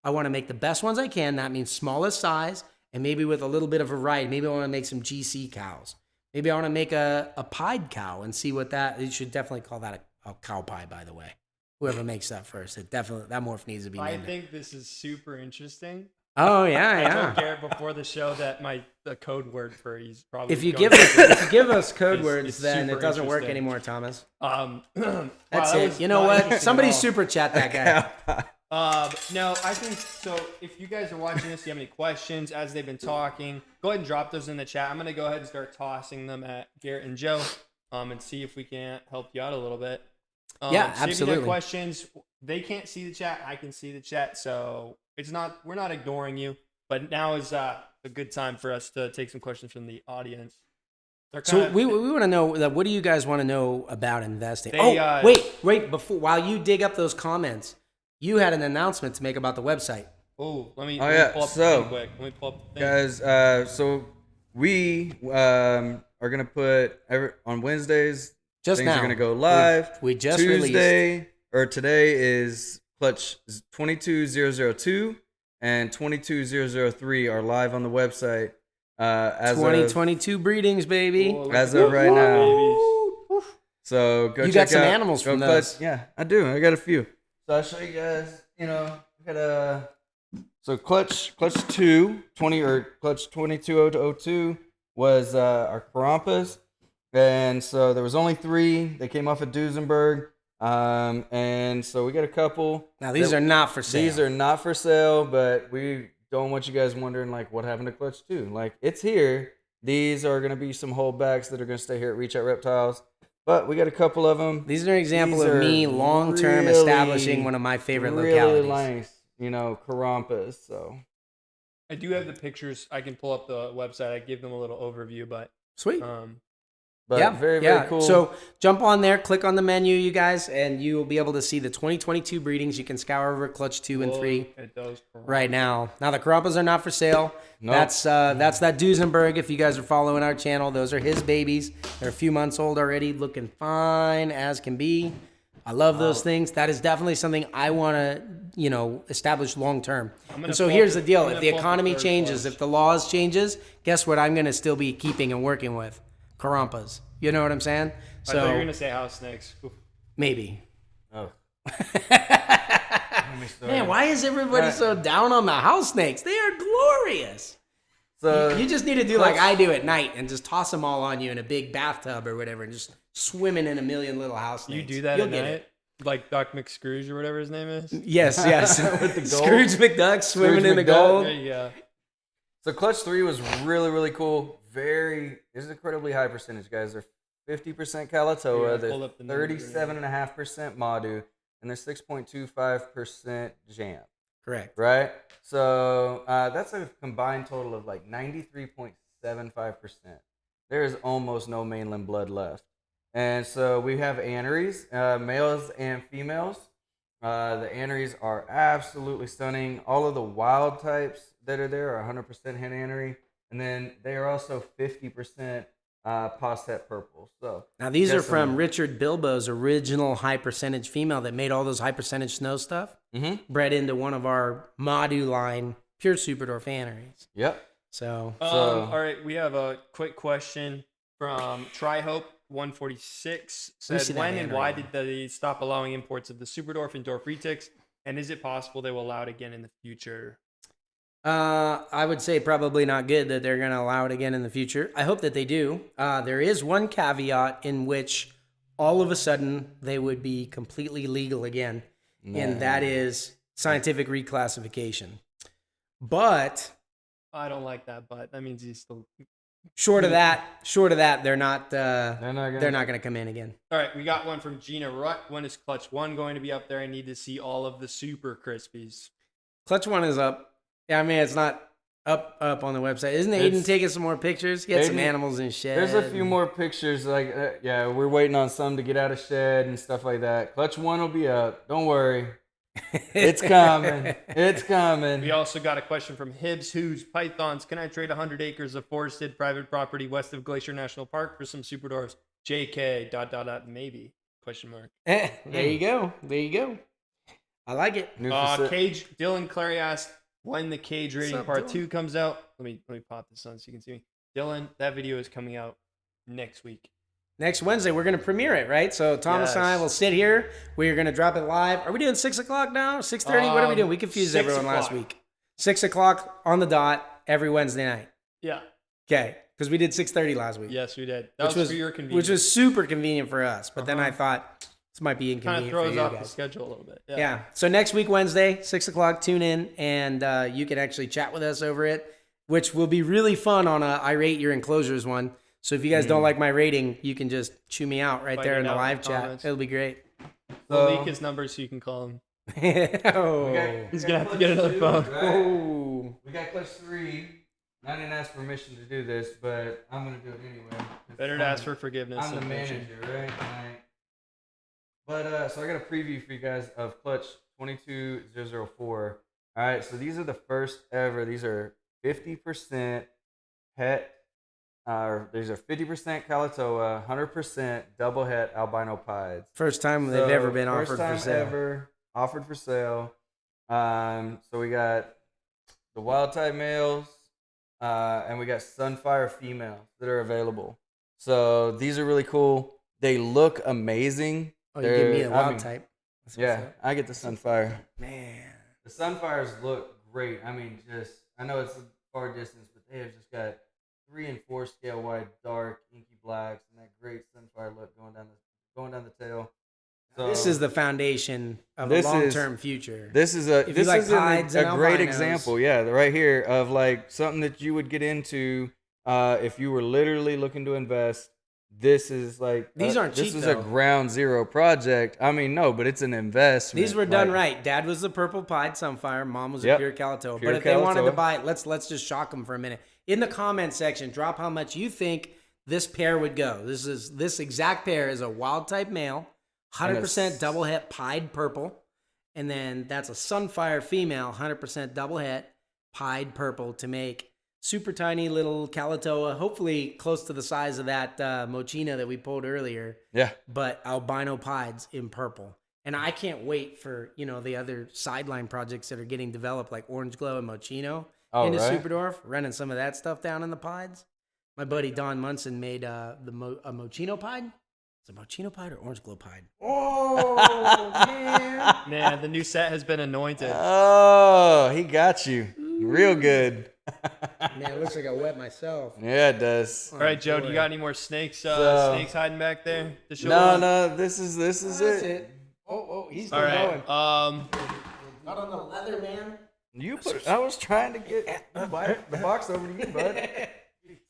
[SPEAKER 1] I want to make the best ones I can. That means smallest size and maybe with a little bit of variety. Maybe I want to make some GC cows. Maybe I want to make a pied cow and see what that. You should definitely call that a cow pie, by the way. Whoever makes that first, that morph needs to be named.
[SPEAKER 2] I think this is super interesting.
[SPEAKER 1] Oh yeah,
[SPEAKER 2] I told Garrett before the show that the code word for he's probably.
[SPEAKER 1] If you give us code words, then it doesn't work anymore, Thomas. That's it. You know what? Somebody super chat that guy.
[SPEAKER 2] No, I think so. If you guys are watching this, you have any questions as they've been talking, go ahead and drop those in the chat. I'm gonna go ahead and start tossing them at Garrett and Joe, and see if we can't help you out a little bit.
[SPEAKER 1] Yeah,
[SPEAKER 2] so
[SPEAKER 1] absolutely.
[SPEAKER 2] If you have questions, they can't see the chat. I can see the chat, so we're not ignoring you. But now is a good time for us to take some questions from the audience.
[SPEAKER 1] So we want to know that. What do you guys want to know about investing? Wait! While you dig up those comments, you had an announcement to make about the website.
[SPEAKER 2] Let me pull up the thing quick. Let me pull up the thing.
[SPEAKER 3] Guys, so we are gonna put on Wednesdays.
[SPEAKER 1] Just
[SPEAKER 3] things
[SPEAKER 1] now
[SPEAKER 3] are gonna go live.
[SPEAKER 1] We just
[SPEAKER 3] Tuesday
[SPEAKER 1] released.
[SPEAKER 3] Or today is Clutch 22002 and 22003 are live on the website. As
[SPEAKER 1] 2022 breedings, baby.
[SPEAKER 3] As of right now. So go check out.
[SPEAKER 1] You got some animals from those.
[SPEAKER 3] Clutch. Yeah, I do. I got a few. So I'll show you guys. I got so Clutch 220 or Clutch 22002 was our Karampas. And so there was only 3. They came off of Duesenberg. And so we got a couple.
[SPEAKER 1] Now these are not for sale.
[SPEAKER 3] These are not for sale, but we don't want you guys wondering like what happened to Clutch 2. Like it's here. These are going to be some holdbacks that are going to stay here at Out Reptiles. But we got a couple of them.
[SPEAKER 1] These are an example of me long-term establishing one of my favorite localities.
[SPEAKER 3] Really nice, Karampas. So
[SPEAKER 2] I do have the pictures. I can pull up the website. I give them a little overview, but
[SPEAKER 1] sweet.
[SPEAKER 3] But very cool.
[SPEAKER 1] So jump on there, click on the menu, you guys, and you will be able to see the 2022 breedings. You can scour over Clutch 2 and 3 right now. Now the Karampas are not for sale. Nope. That's that Duesenberg. If you guys are following our channel, those are his babies. They're a few months old already, looking fine as can be. I love those things. That is definitely something I want to, establish long term. And so here's the deal: if the economy changes, if the laws changes, guess what? I'm going to still be keeping and working with Karampas. You know what I'm saying?
[SPEAKER 2] I thought you were going to say house snakes. Oof.
[SPEAKER 1] Maybe.
[SPEAKER 3] Oh.
[SPEAKER 1] Man, why is everybody so down on the house snakes? They are glorious. So you just need to do like I do at night and just toss them all on you in a big bathtub or whatever and just swimming in a million little house snakes.
[SPEAKER 2] You do that at night? Like Doc McScrooge or whatever his name is?
[SPEAKER 1] Yes. With the gold. Scrooge McDuck swimming in the gold.
[SPEAKER 2] Yeah.
[SPEAKER 3] So Clutch 3 was really, really cool. This is incredibly high percentage, guys. They're 50% Kalatoa, they're 37.5% Madu, and they're 6.25% Jam.
[SPEAKER 1] Correct.
[SPEAKER 3] Right? So that's a combined total of like 93.75%. There is almost no mainland blood left. And so we have anneries, males and females. The anneries are absolutely stunning. All of the wild types that are there are 100% hen annery. And then they are also 50% Posset purple. So
[SPEAKER 1] now these are from Richard Bilbo's original high percentage female that made all those high percentage snow stuff.
[SPEAKER 3] Mm-hmm.
[SPEAKER 1] Bred into one of our Madu line pure Superdwarf anneries.
[SPEAKER 3] Yep.
[SPEAKER 1] So
[SPEAKER 2] all right, we have a quick question from Tryhope 146. Said when and why did they stop allowing imports of the Superdwarf and Dwarf retics? And is it possible they will allow it again in the future?
[SPEAKER 1] I would say probably not good that they're going to allow it again in the future. I hope that they do. There is one caveat in which all of a sudden they would be completely legal again, and that is scientific reclassification. But
[SPEAKER 2] I don't like that. But that means he's still
[SPEAKER 1] short of that. They're not going to come in again.
[SPEAKER 2] All right, we got one from Gina Rutt. When is Clutch 1 going to be up there? I need to see all of the Super Crispies.
[SPEAKER 1] Clutch 1 is up. Yeah, I mean, it's not up on the website. Isn't Aiden taking some more pictures? He had some animals in shed.
[SPEAKER 3] There's a few more pictures. Like, we're waiting on some to get out of shed and stuff like that. Clutch 1 will be up. Don't worry. It's coming. It's coming.
[SPEAKER 2] We also got a question from Hibbs Who's Pythons. Can I trade 100 acres of forested private property west of Glacier National Park for some Superdwarfs? JK ... maybe ?
[SPEAKER 1] There you go. I like it.
[SPEAKER 2] Cage Dylan Clary asked, when the cage
[SPEAKER 1] What's
[SPEAKER 2] rating
[SPEAKER 1] up,
[SPEAKER 2] part
[SPEAKER 1] Dylan?
[SPEAKER 2] 2 comes out, let me pop this on so you can see me. Dylan, that video is coming out next week.
[SPEAKER 1] Next Wednesday, we're going to premiere it, right? So Thomas and I
[SPEAKER 2] Yes.
[SPEAKER 1] will sit here. We're going to drop it live. Are we doing 6 o'clock now? 6:30? What are we doing? We confused
[SPEAKER 2] 6
[SPEAKER 1] everyone last
[SPEAKER 2] o'clock.
[SPEAKER 1] week. 6 o'clock on the dot every Wednesday night.
[SPEAKER 2] Yeah.
[SPEAKER 1] Okay, because we did 6:30 last week.
[SPEAKER 2] Yes, we did. That was for your convenience.
[SPEAKER 1] Which was super convenient for us. But then I thought this might be
[SPEAKER 2] kind
[SPEAKER 1] inconvenient
[SPEAKER 2] of throws
[SPEAKER 1] for you
[SPEAKER 2] off
[SPEAKER 1] guys.
[SPEAKER 2] the schedule a little bit.
[SPEAKER 1] Yeah. So next week, Wednesday, 6 o'clock, tune in, and you can actually chat with us over it, which will be really fun on a I Rate Your Enclosures one. So if you guys don't like my rating, you can just chew me out right
[SPEAKER 2] Fight
[SPEAKER 1] there
[SPEAKER 2] it
[SPEAKER 1] in the
[SPEAKER 2] out in
[SPEAKER 1] live
[SPEAKER 2] the
[SPEAKER 1] chat.
[SPEAKER 2] comments.
[SPEAKER 1] It'll be great.
[SPEAKER 2] We'll leak his number so you can call him.
[SPEAKER 1] Oh.
[SPEAKER 2] He's going to have to get another phone.
[SPEAKER 1] Oh.
[SPEAKER 3] We got clutch 3. I didn't ask permission to do this, but I'm gonna do it anyway.
[SPEAKER 2] Better to ask for forgiveness.
[SPEAKER 3] I'm the
[SPEAKER 2] than permission.
[SPEAKER 3] manager, right? But so I got a preview for you guys of clutch 22004. All right, so these are the first ever. These are 50% het. These are 50% Kalatoa, 100% double het albino pieds.
[SPEAKER 1] First time they've ever been
[SPEAKER 3] first
[SPEAKER 1] offered
[SPEAKER 3] time
[SPEAKER 1] for sale.
[SPEAKER 3] ever offered for sale. So we got the wild type males, and we got Sunfire females that are available. So these are really cool. They look amazing.
[SPEAKER 1] Oh, you give me a
[SPEAKER 3] I
[SPEAKER 1] wild
[SPEAKER 3] mean,
[SPEAKER 1] type. That's what's
[SPEAKER 3] Yeah,
[SPEAKER 1] up.
[SPEAKER 3] I get the Sunfire.
[SPEAKER 1] Man.
[SPEAKER 3] The Sunfires look great. I mean, I know it's a far distance, but they have just got 3 and 4 scale wide, dark, inky blacks, and that great Sunfire look going down the tail. So
[SPEAKER 1] This is the foundation of a
[SPEAKER 3] This is-
[SPEAKER 1] long-term future.
[SPEAKER 3] This is
[SPEAKER 1] If you like pieds
[SPEAKER 3] a
[SPEAKER 1] and
[SPEAKER 3] great
[SPEAKER 1] albinos.
[SPEAKER 3] example, yeah, right here of like something that you would get into if you were literally looking to invest. This is like
[SPEAKER 1] These aren't
[SPEAKER 3] this
[SPEAKER 1] cheap,
[SPEAKER 3] is
[SPEAKER 1] though.
[SPEAKER 3] a ground zero project. I mean, no, but it's an investment.
[SPEAKER 1] These were done
[SPEAKER 3] like,
[SPEAKER 1] right. Dad was the purple pied Sunfire. Mom was a
[SPEAKER 3] Yep.
[SPEAKER 1] pure Kalatoa.
[SPEAKER 3] Pure
[SPEAKER 1] But if they wanted to
[SPEAKER 3] Kalatoa.
[SPEAKER 1] buy it, let's just shock them for a minute. In the comment section, drop how much you think this pair would go. This exact pair is a wild type male, 100% double het pied purple, and then that's a Sunfire female, 100% double het pied purple to make super tiny little Kalatoa, hopefully close to the size of that Mochina that we pulled earlier.
[SPEAKER 3] Yeah.
[SPEAKER 1] But albino pieds in purple. And I can't wait for, the other sideline projects that are getting developed, like Orange Glow and Mochino into
[SPEAKER 3] right.
[SPEAKER 1] Superdwarf, running some of that stuff down in the pieds. My buddy Don Munson made a Mochino pied. Is it Mochino pied or Orange Glow pied? Oh, man.
[SPEAKER 2] Man, the new set has been anointed.
[SPEAKER 3] Oh, he got you real good.
[SPEAKER 1] Man, it looks like I wet myself.
[SPEAKER 3] Yeah, it does.
[SPEAKER 2] All right, Joe, do
[SPEAKER 1] boy.
[SPEAKER 2] you got any more snakes
[SPEAKER 3] So-
[SPEAKER 2] snakes hiding back there? To show
[SPEAKER 3] No,
[SPEAKER 2] us?
[SPEAKER 3] no, this is
[SPEAKER 1] That's
[SPEAKER 3] it.
[SPEAKER 1] it. Oh, he's still
[SPEAKER 2] All
[SPEAKER 1] going.
[SPEAKER 2] right.
[SPEAKER 1] Not on the leather, man.
[SPEAKER 3] I was trying to get the box over to you, bud.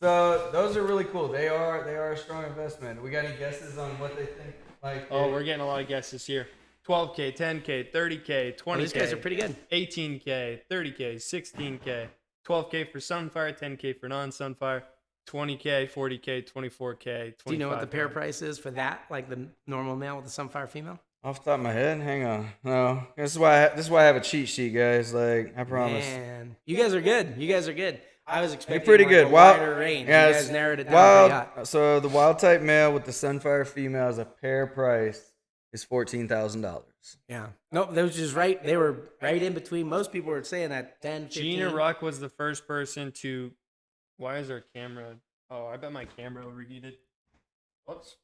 [SPEAKER 3] So those are really cool. They are a strong investment. We got any guesses on what they think? Like,
[SPEAKER 2] Oh, we're getting a lot of guesses here. 12K, 10K, 30K, 20K.
[SPEAKER 1] Oh, these guys are pretty good.
[SPEAKER 2] 18K, 30K, 16K, 12K for Sunfire, 10K for non-Sunfire, 20K, 40K, 24K, 25K.
[SPEAKER 1] Do you know what the pair price is for that? Like the normal male with the Sunfire female?
[SPEAKER 3] off the top of my head, hang on. No, this is why I have a cheat sheet, guys. Like I promise.
[SPEAKER 1] Man, you guys are good. I was expecting
[SPEAKER 3] Pretty
[SPEAKER 1] like
[SPEAKER 3] good.
[SPEAKER 1] a
[SPEAKER 3] Wild,
[SPEAKER 1] wider range.
[SPEAKER 3] yeah,
[SPEAKER 1] You guys narrowed it down
[SPEAKER 3] wild.
[SPEAKER 1] pretty hot.
[SPEAKER 3] So the wild type male with the Sunfire female as a pair price is $14,000.
[SPEAKER 1] Yeah. Nope, that was just right. They were right in between. Most people were saying that 10, 15.
[SPEAKER 2] Gina Ruck was the first person to. Why is our camera? Oh, I bet my camera overheated. Whoops.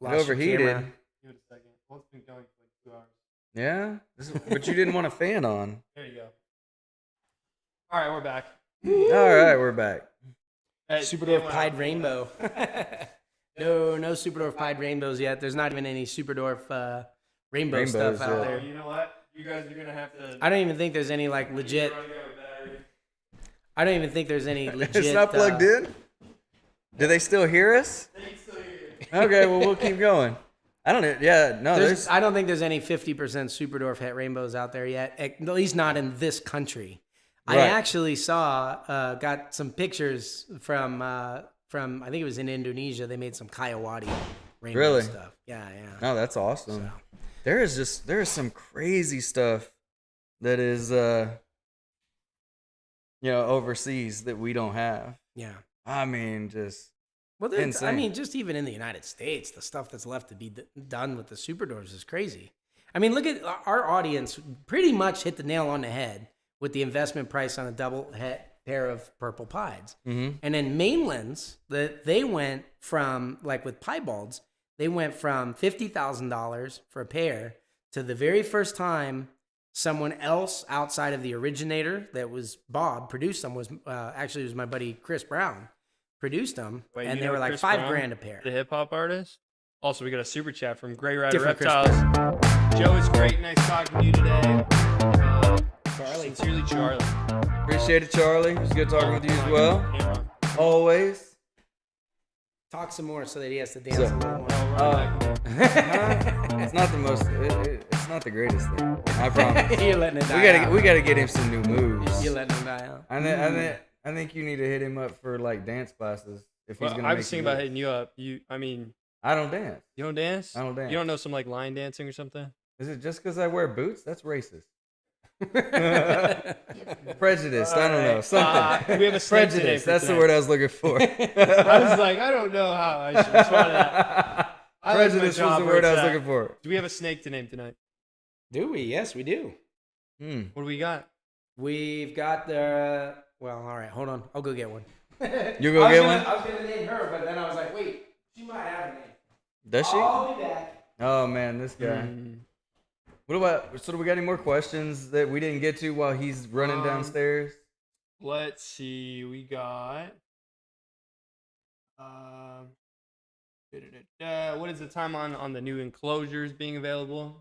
[SPEAKER 3] It
[SPEAKER 1] Lost your
[SPEAKER 3] overheated.
[SPEAKER 1] camera.
[SPEAKER 2] Give it a second. Well, it's been going for like 2 hours.
[SPEAKER 3] Yeah, but you didn't want a fan on.
[SPEAKER 2] There you go. All right, we're back.
[SPEAKER 3] All right, we're back.
[SPEAKER 2] Hey,
[SPEAKER 1] Superdwarf pied rainbow. no Superdwarf pied rainbows yet. There's not even any Superdwarf rainbow stuff
[SPEAKER 3] Rainbows,
[SPEAKER 1] out
[SPEAKER 3] yeah.
[SPEAKER 1] there.
[SPEAKER 2] You know what? You guys are gonna have to.
[SPEAKER 1] I don't even think there's any like legit.
[SPEAKER 2] Running out of battery.
[SPEAKER 1] I don't even think there's any legit.
[SPEAKER 3] It's not plugged in. Do they still hear us?
[SPEAKER 2] They can still hear you.
[SPEAKER 3] Okay, well we'll keep going. I don't know. Yeah, no, there's
[SPEAKER 1] I don't think there's any 50% Superdwarf het rainbows out there yet. At least not in this country. I
[SPEAKER 3] Right.
[SPEAKER 1] actually saw, got some pictures from I think it was in Indonesia. They made some Kayawati rainbow
[SPEAKER 3] Really?
[SPEAKER 1] stuff. Yeah.
[SPEAKER 3] No, that's awesome.
[SPEAKER 1] So.
[SPEAKER 3] There is some crazy stuff that is overseas that we don't have.
[SPEAKER 1] Yeah.
[SPEAKER 3] I mean, just
[SPEAKER 1] Well, I
[SPEAKER 3] insane.
[SPEAKER 1] mean, just even in the United States, the stuff that's left to be done with the Superdwarves is crazy. I mean, look at our audience pretty much hit the nail on the head with the investment price on a double pair of purple pieds.
[SPEAKER 3] Mm-hmm.
[SPEAKER 1] And then mainlands, they went from, like with piebalds, they went from $50,000 for a pair to the very first time someone else outside of the originator, that was Bob, produced them, was actually it was my buddy Chris Brown, produced them.
[SPEAKER 2] Wait,
[SPEAKER 1] and
[SPEAKER 2] you
[SPEAKER 1] they
[SPEAKER 2] know
[SPEAKER 1] were like
[SPEAKER 2] Chris
[SPEAKER 1] $5,000
[SPEAKER 2] Brown,
[SPEAKER 1] a pair.
[SPEAKER 2] The hip hop artist. Also, we got a super chat from Grey Rider
[SPEAKER 1] Different Chris
[SPEAKER 2] Reptiles. Joe, it's great. Nice talking to you today.
[SPEAKER 1] Charlie.
[SPEAKER 2] Sincerely, Charlie.
[SPEAKER 3] Appreciate it, Charlie. It was good talking with you as well.
[SPEAKER 2] Camera.
[SPEAKER 3] Always.
[SPEAKER 1] Talk some more so that he has to dance a little more.
[SPEAKER 3] It's not the most. It's not the greatest thing. I promise.
[SPEAKER 1] You're letting it die out.
[SPEAKER 3] We gotta get him some new moves.
[SPEAKER 1] You're letting him die out.
[SPEAKER 3] I think you need to hit him up for like dance classes if he's gonna.
[SPEAKER 2] I
[SPEAKER 3] make
[SPEAKER 2] was
[SPEAKER 3] you
[SPEAKER 2] thinking about
[SPEAKER 3] move.
[SPEAKER 2] hitting you up.
[SPEAKER 3] I don't dance.
[SPEAKER 2] You don't dance?
[SPEAKER 3] I don't dance.
[SPEAKER 2] You don't know some like line dancing or something?
[SPEAKER 3] Is it just because I wear boots? That's racist. Prejudice. I don't know. Something.
[SPEAKER 2] We have a snake today
[SPEAKER 3] Prejudice.
[SPEAKER 2] for
[SPEAKER 3] That's the
[SPEAKER 2] tonight.
[SPEAKER 3] word I was looking for.
[SPEAKER 2] I was like, I don't know how I should respond to that. I like my
[SPEAKER 3] Prejudice was
[SPEAKER 2] job
[SPEAKER 3] the
[SPEAKER 2] where
[SPEAKER 3] word I
[SPEAKER 2] it's
[SPEAKER 3] was
[SPEAKER 2] at.
[SPEAKER 3] looking for.
[SPEAKER 2] Do we have a snake to name tonight?
[SPEAKER 1] Do we? Yes, we do.
[SPEAKER 2] What do we got?
[SPEAKER 1] We've got the. Well, all right. Hold on. I'll go get one.
[SPEAKER 3] You go get one?
[SPEAKER 1] I was gonna name her, but then I was like, wait, she might have a name.
[SPEAKER 3] Does she?
[SPEAKER 1] I'll be back.
[SPEAKER 3] Oh man, this guy. What about? So do we got any more questions that we didn't get to while he's running downstairs?
[SPEAKER 2] Let's see. We got. What is the time on the new enclosures being available?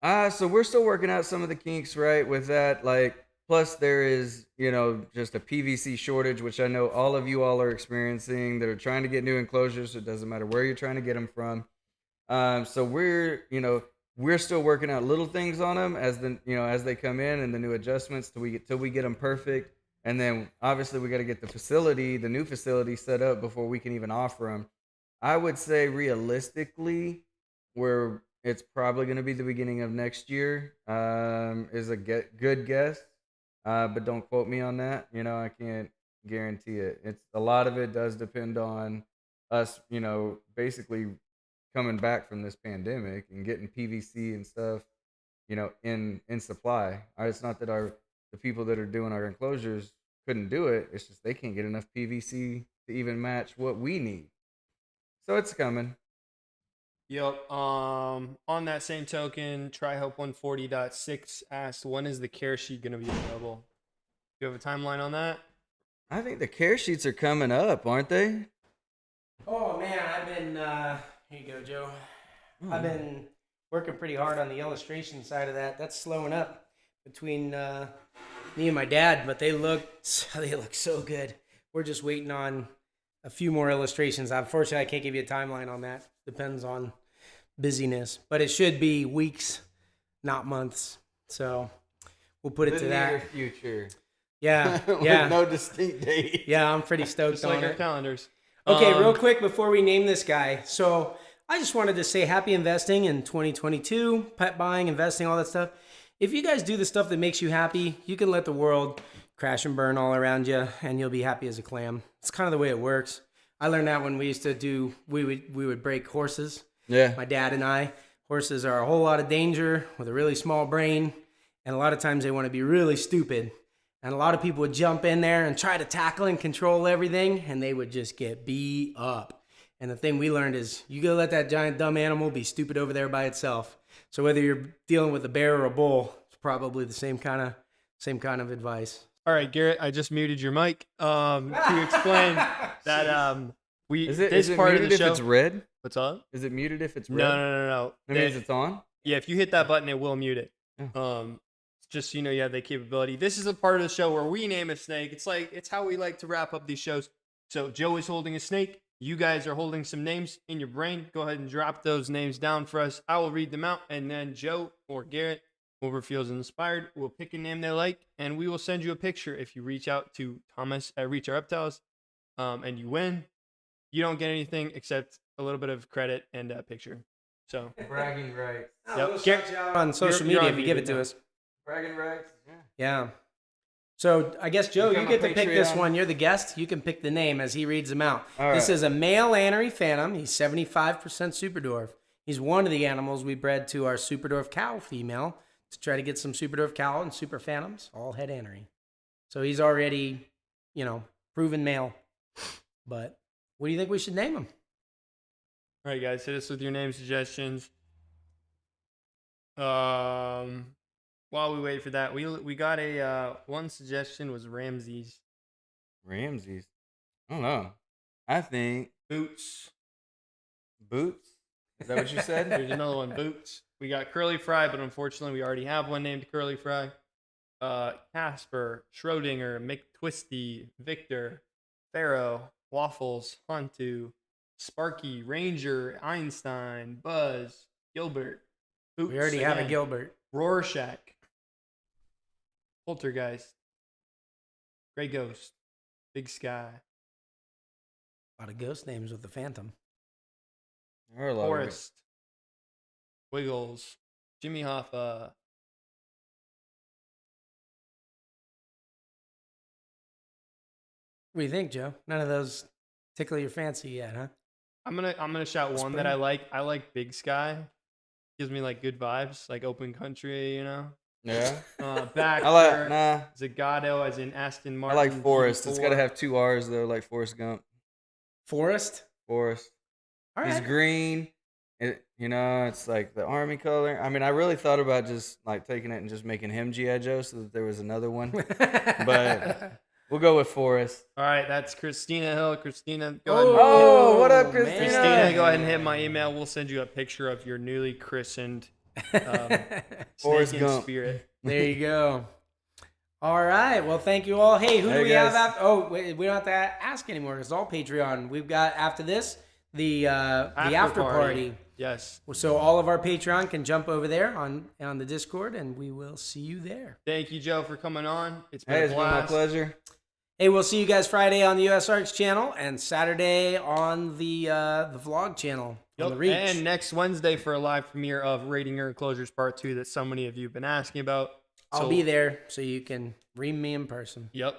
[SPEAKER 3] So we're still working out some of the kinks, right? With that, like, plus there is, just a PVC shortage, which I know all of you all are experiencing. That are trying to get new enclosures. So it doesn't matter where you're trying to get them from. So we're still working out little things on them as they come in and the new adjustments till we get them perfect. And then obviously we got to get the new facility set up before we can even offer them. I would say realistically, it's probably going to be the beginning of next year, is a good guess. But don't quote me on that. I can't guarantee it. It's a lot of it does depend on us, basically coming back from this pandemic and getting PVC and stuff, in supply. It's not that the people that are doing our enclosures couldn't do it. It's just they can't get enough PVC to even match what we need. So it's coming.
[SPEAKER 2] Yep. On that same token, TryHope 140.6 asked, when is the care sheet going to be available? Do you have a timeline on that?
[SPEAKER 3] I think the care sheets are coming up, aren't they?
[SPEAKER 1] Oh man, I've been. Here you go, Joe. I've been working pretty hard on the illustration side of that. That's slowing up between me and my dad, but they look so good. We're just waiting on a few more illustrations. Unfortunately, I can't give you a timeline on that. Depends on busyness, but it should be weeks, not months. So we'll put it to that.
[SPEAKER 3] Near future.
[SPEAKER 1] Yeah,
[SPEAKER 3] With
[SPEAKER 1] yeah.
[SPEAKER 3] no distinct date.
[SPEAKER 1] Yeah, I'm pretty stoked
[SPEAKER 2] Just
[SPEAKER 1] on
[SPEAKER 2] like our
[SPEAKER 1] it.
[SPEAKER 2] calendars.
[SPEAKER 1] Okay, real quick before we name this guy. So I just wanted to say happy investing in 2022, pet buying, investing, all that stuff. If you guys do the stuff that makes you happy, you can let the world crash and burn all around you, and you'll be happy as a clam. It's kind of the way it works. I learned that when we used to we would break horses.
[SPEAKER 3] Yeah.
[SPEAKER 1] My dad and I. Horses are a whole lot of danger with a really small brain, and a lot of times they want to be really stupid. And a lot of people would jump in there and try to tackle and control everything, and they would just get beat up. And the thing we learned is you gotta let that giant dumb animal be stupid over there by itself. So whether you're dealing with a bear or a bull, it's probably the same kind of advice.
[SPEAKER 2] All right, Garrett, I just muted your mic to explain that
[SPEAKER 3] Is
[SPEAKER 2] this
[SPEAKER 3] it
[SPEAKER 2] part
[SPEAKER 3] muted
[SPEAKER 2] of the show.
[SPEAKER 3] if it's red?
[SPEAKER 2] What's up?
[SPEAKER 3] Is it muted if it's red?
[SPEAKER 2] No.
[SPEAKER 3] That means it's on?
[SPEAKER 2] Yeah, if you hit that button, it will mute it. Just so you know, you have that capability. This is a part of the show where we name a snake. It's how we like to wrap up these shows. So Joe is holding a snake. You guys are holding some names in your brain. Go ahead and drop those names down for us. I will read them out, and then Joe or Garrett, whoever feels inspired, will pick a name they like, and we will send you a picture if you reach out to Thomas at Reach Our Reptiles, and you win. You don't get anything except a little bit of credit and a picture. So
[SPEAKER 3] Bragging rights.
[SPEAKER 2] Yep.
[SPEAKER 1] We'll shout you out on social
[SPEAKER 2] You're
[SPEAKER 1] media
[SPEAKER 2] on
[SPEAKER 1] if you give it
[SPEAKER 2] muted
[SPEAKER 1] to
[SPEAKER 2] now.
[SPEAKER 1] us.
[SPEAKER 3] Bragging rights? Yeah.
[SPEAKER 1] Yeah. So I guess, Joe,
[SPEAKER 3] Become
[SPEAKER 1] you
[SPEAKER 3] a
[SPEAKER 1] get to pick this
[SPEAKER 3] Patreon.
[SPEAKER 1] one. You're the guest. You can pick the name as he reads them out.
[SPEAKER 3] All
[SPEAKER 1] This
[SPEAKER 3] right.
[SPEAKER 1] is a male Anery Phantom. He's 75% Superdwarf. He's one of the animals we bred to our Superdwarf cow female to try to get some Superdwarf cow and Super Phantoms, all head anery. So he's already, proven male. But what do you think we should name him?
[SPEAKER 2] All right, guys, hit us with your name suggestions. While we wait for that, we got a one suggestion was Ramses.
[SPEAKER 3] Ramses. I don't know. I think
[SPEAKER 2] Boots.
[SPEAKER 3] Boots. Is that what you said?
[SPEAKER 2] There's another one, Boots. We got Curly Fry, but unfortunately we already have one named Curly Fry. Casper, Schrodinger, McTwisty, Victor, Pharaoh, Waffles, Hantu, Sparky, Ranger, Einstein, Buzz, Gilbert. Boots
[SPEAKER 1] We already have a Gilbert.
[SPEAKER 2] Rorschach, Poltergeist, Grey Ghost, Big Sky,
[SPEAKER 1] A lot of ghost names with the Phantom.
[SPEAKER 3] There are a lot of
[SPEAKER 2] Forest, Wiggles, Jimmy Hoffa.
[SPEAKER 1] What do you think, Joe? None of those tickle your fancy yet, huh?
[SPEAKER 2] I'm gonna shout one that I like. I like Big Sky. Gives me like good vibes, like open country,
[SPEAKER 3] Yeah.
[SPEAKER 2] Back
[SPEAKER 3] I like
[SPEAKER 2] Zagato, as in Aston
[SPEAKER 3] I
[SPEAKER 2] Martin.
[SPEAKER 3] like Forrest. It's
[SPEAKER 2] GT4.
[SPEAKER 3] got to have 2 R's though, like Forrest Gump.
[SPEAKER 1] Forest?
[SPEAKER 3] Forrest.
[SPEAKER 1] All
[SPEAKER 3] He's
[SPEAKER 1] right.
[SPEAKER 3] green. It's like the army color. I mean, I really thought about just like taking it and just making him G.I. Joe so that there was another one. But we'll go with Forrest.
[SPEAKER 2] All right, that's Christina Hill. Christina, go
[SPEAKER 3] Oh, what up,
[SPEAKER 1] man.
[SPEAKER 3] Christina?
[SPEAKER 2] Christina, go ahead and hit my email. We'll send you a picture of your newly christened
[SPEAKER 3] Forrest
[SPEAKER 2] snake in
[SPEAKER 3] Gump.
[SPEAKER 2] spirit.
[SPEAKER 1] There you go. All right. Well, thank you all. Hey, who do we have
[SPEAKER 3] guys.
[SPEAKER 1] after? Oh, wait, we don't have to ask anymore. It's all Patreon. We've got after this the after party.
[SPEAKER 2] Yes.
[SPEAKER 1] So all of our Patreon can jump over there on the Discord, and we will see you there.
[SPEAKER 2] Thank you, Joe, for coming on. It's been
[SPEAKER 3] Hey,
[SPEAKER 2] a
[SPEAKER 3] it's been my
[SPEAKER 2] blast.
[SPEAKER 3] pleasure.
[SPEAKER 1] Hey, we'll see you guys Friday on the USARK's channel and Saturday on the vlog channel on the Reach.
[SPEAKER 2] And next Wednesday for a live premiere of Rating Your Enclosures Part 2 that so many of you have been asking about.
[SPEAKER 1] I'll be there so you can ream me in person.
[SPEAKER 2] Yep.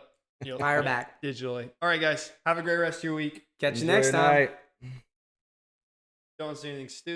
[SPEAKER 1] Fire back.
[SPEAKER 2] Digitally. All right, guys. Have a great rest of your week.
[SPEAKER 1] Catch you
[SPEAKER 3] Enjoy
[SPEAKER 1] next
[SPEAKER 3] your
[SPEAKER 1] time.
[SPEAKER 3] night.
[SPEAKER 2] Don't say anything stupid.